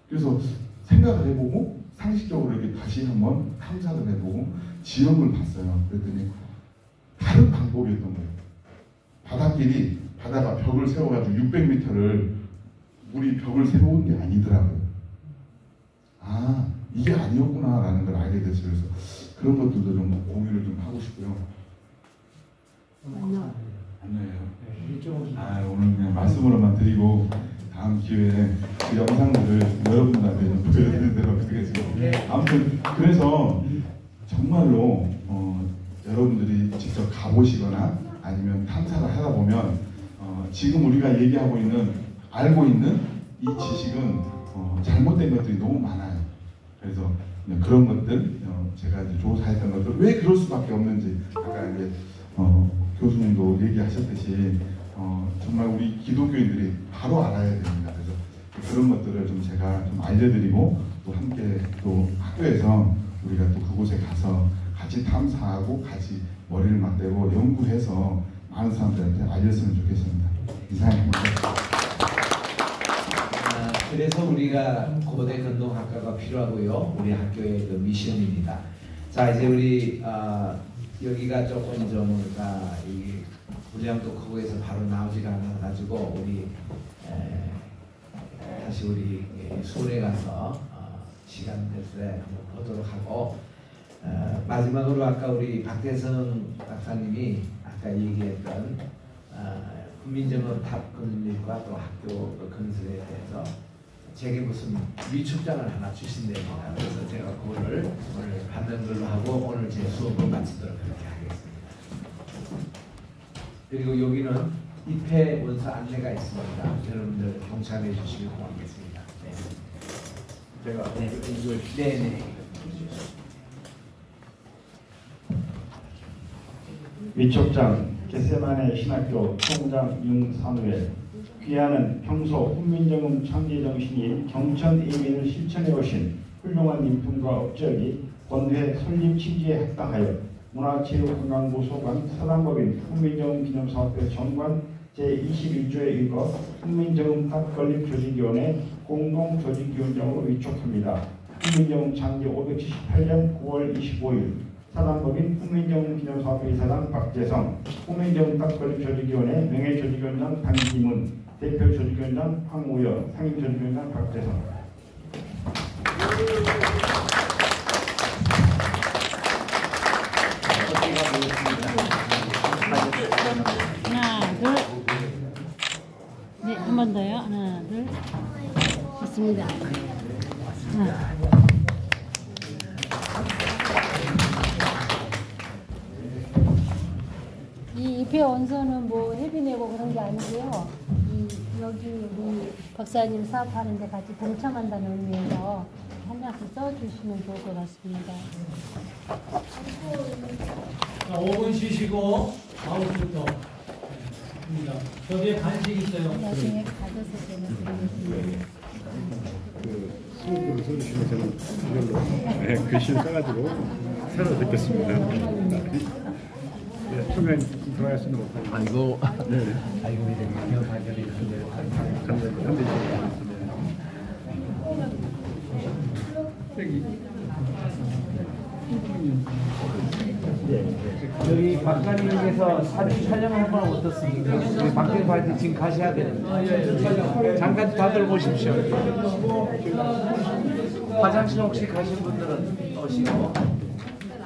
그래서 생각을 해보고 상식적으로 이렇게 다시 한번 탐사를 해보고 지형을 봤어요. 그랬더니 다른 방법이었던 거예요. 바닷길이 바다가 벽을 세워가지고 600m를 우리 벽을 세운 게 아니더라고요. 아 이게 아니었구나라는 걸 알게 됐어요. 그래서 그런 것들도 좀 공유를 좀 하고 싶고요. 안녕해요. 아 오늘 그냥 말씀으로만 드리고 다음 기회에 그 영상들을 여러분들한테 좀 보여드리도록 하겠습니다. 아무튼 그래서 정말로 여러분들이 직접 가보시거나 아니면 탐사를 하다 보면 지금 우리가 얘기하고 있는 알고 있는 이 지식은 잘못된 것들이 너무 많아요. 그래서 그런 것들 제가 이제 조사했던 것들 왜 그럴 수밖에 없는지 아까 이제 교수님도 얘기하셨듯이 정말 우리 기독교인들이 바로 알아야 됩니다. 그래서 그런 것들을 좀 제가 좀 알려드리고 또 함께 또 학교에서 우리가 또 그곳에 가서 같이 탐사하고 같이 머리를 맞대고 연구해서 많은 사람들한테 알렸으면 좋겠습니다. 이상입니다. 그래서 우리가 고대 건동학과가 필요하고요. 우리 학교의 그 미션입니다. 자 이제 우리 여기가 조금 좀 이 분량도 크고 해서 바로 나오지가 않아 가지고 우리 다시 우리 수원에 가서 시간 될때 한번 보도록 하고 마지막으로 아까 우리 박대성 박사님이 아까 얘기했던 훈민정음 탑 건립과 또 학교 건설에 대해서 제게 무슨 위촉장을 하나 주신답니다. 그래서 제가 그거를 오늘 받는 걸로 하고 오늘 제 수업을 마치도록 그렇게 하겠습니다. 그리고 여기는 입회 원서 안내가 있습니다. 여러분들 동참해 주시면 고맙겠습니다. 네. 제가 이걸 네네. 위촉장 겟세마네 신학교 총장 윤산우엘 귀하는 평소 훈민정음 창제정신인 경천 이민을 실천해 오신 훌륭한 인품과 업적이 본회 설립 취지에 합당하여 문화체육관광부 소관 사단법인 훈민정음 기념사업회 정관 제21조에 읽어 훈민정음탑 건립조직위원회 공동조직위원장으로 위촉합니다. 훈민정음 창제 578년 9월 25일 사단법인 훈민정음 기념사업회 이사장 박재성, 훈민정음탑 건립조직위원회 명예조직위원장 강기문, 대표조직위원장 황우여, 상임조직위원장 박재성. 하나, 둘. 네, 한 번 더요. 하나, 둘. 좋습니다. 하나. 이 입회 원서는 뭐 회비 내고 그런 게 아니고요. 여기 우리 박사님 사업하는데 같이 동참한다는 의미에서 한 장씩 써주시면 좋을 것 같습니다. 자, 5분 쉬시고 9시부터 저기에 간식 있어요. 나중에 가져서 드리겠습니다. 수업으로 써주시면 저는 이걸로 글씨를 써가지고 새로 듣겠습니다. 초면 들어갈 수는 없고. 아이고. 네. 아이고 이제 기념 발견이 한대 저희 박사님께서 사진 촬영 한번 어떻습니까? 우리 박대성 파이팅 지금 가셔야 됩니다. 잠깐 다들 오십시오. 화장실 혹시 가신 분들은 오시고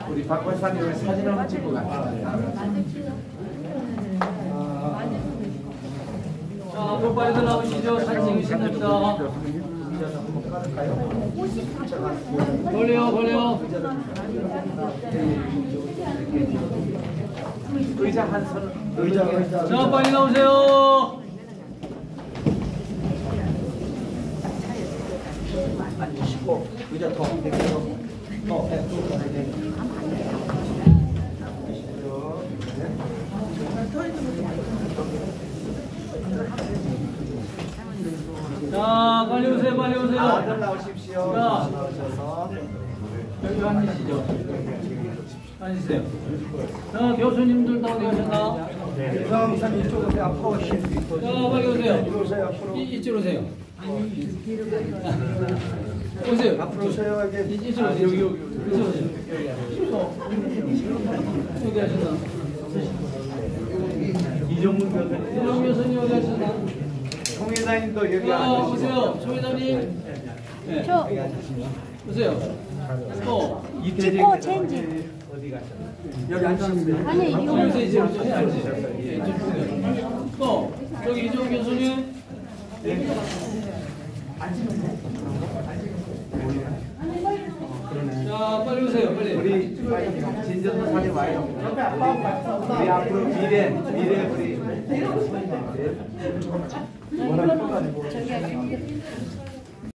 우리 박 박사님을 사진 한번 찍고 갑시다. 자, 좀 빨리 나오시죠. 사진 찍으신답니다. 걸려. 의자 한 선. 의자. 자, 빨리 나오세요. 앉으시고 의자 더 자, 빨리 오세요. 다들 나오십시오. 자, 나오셔서 여기 앉으시죠. 앉으세요. 자, 교수님들 다 어디 가셨나? 이사님 이쪽으로 오세요. 앞으로 오세요. 자, 빨리 오세요. 이쪽으로 오세요. 오세요. 앞으로 오세요. 이쪽으로 오세요. 여기 오세요. 여기 하셨나? 이종문 교수님. 이종 교수님 어디 하셨나? 송 회장님도 여기 자, 앉으시고. 오세요. 조 회장님. 네. 오세요. 또. 찍고 체인지. 어디 가셨나요? 여기 앉으시면 아니, 이거. 또. 저기 이종 교수님. 자, 빨리 오세요. 빨리. 우리 진정도 사진 와요. 우리 앞으로 미래 우리 이거는 저기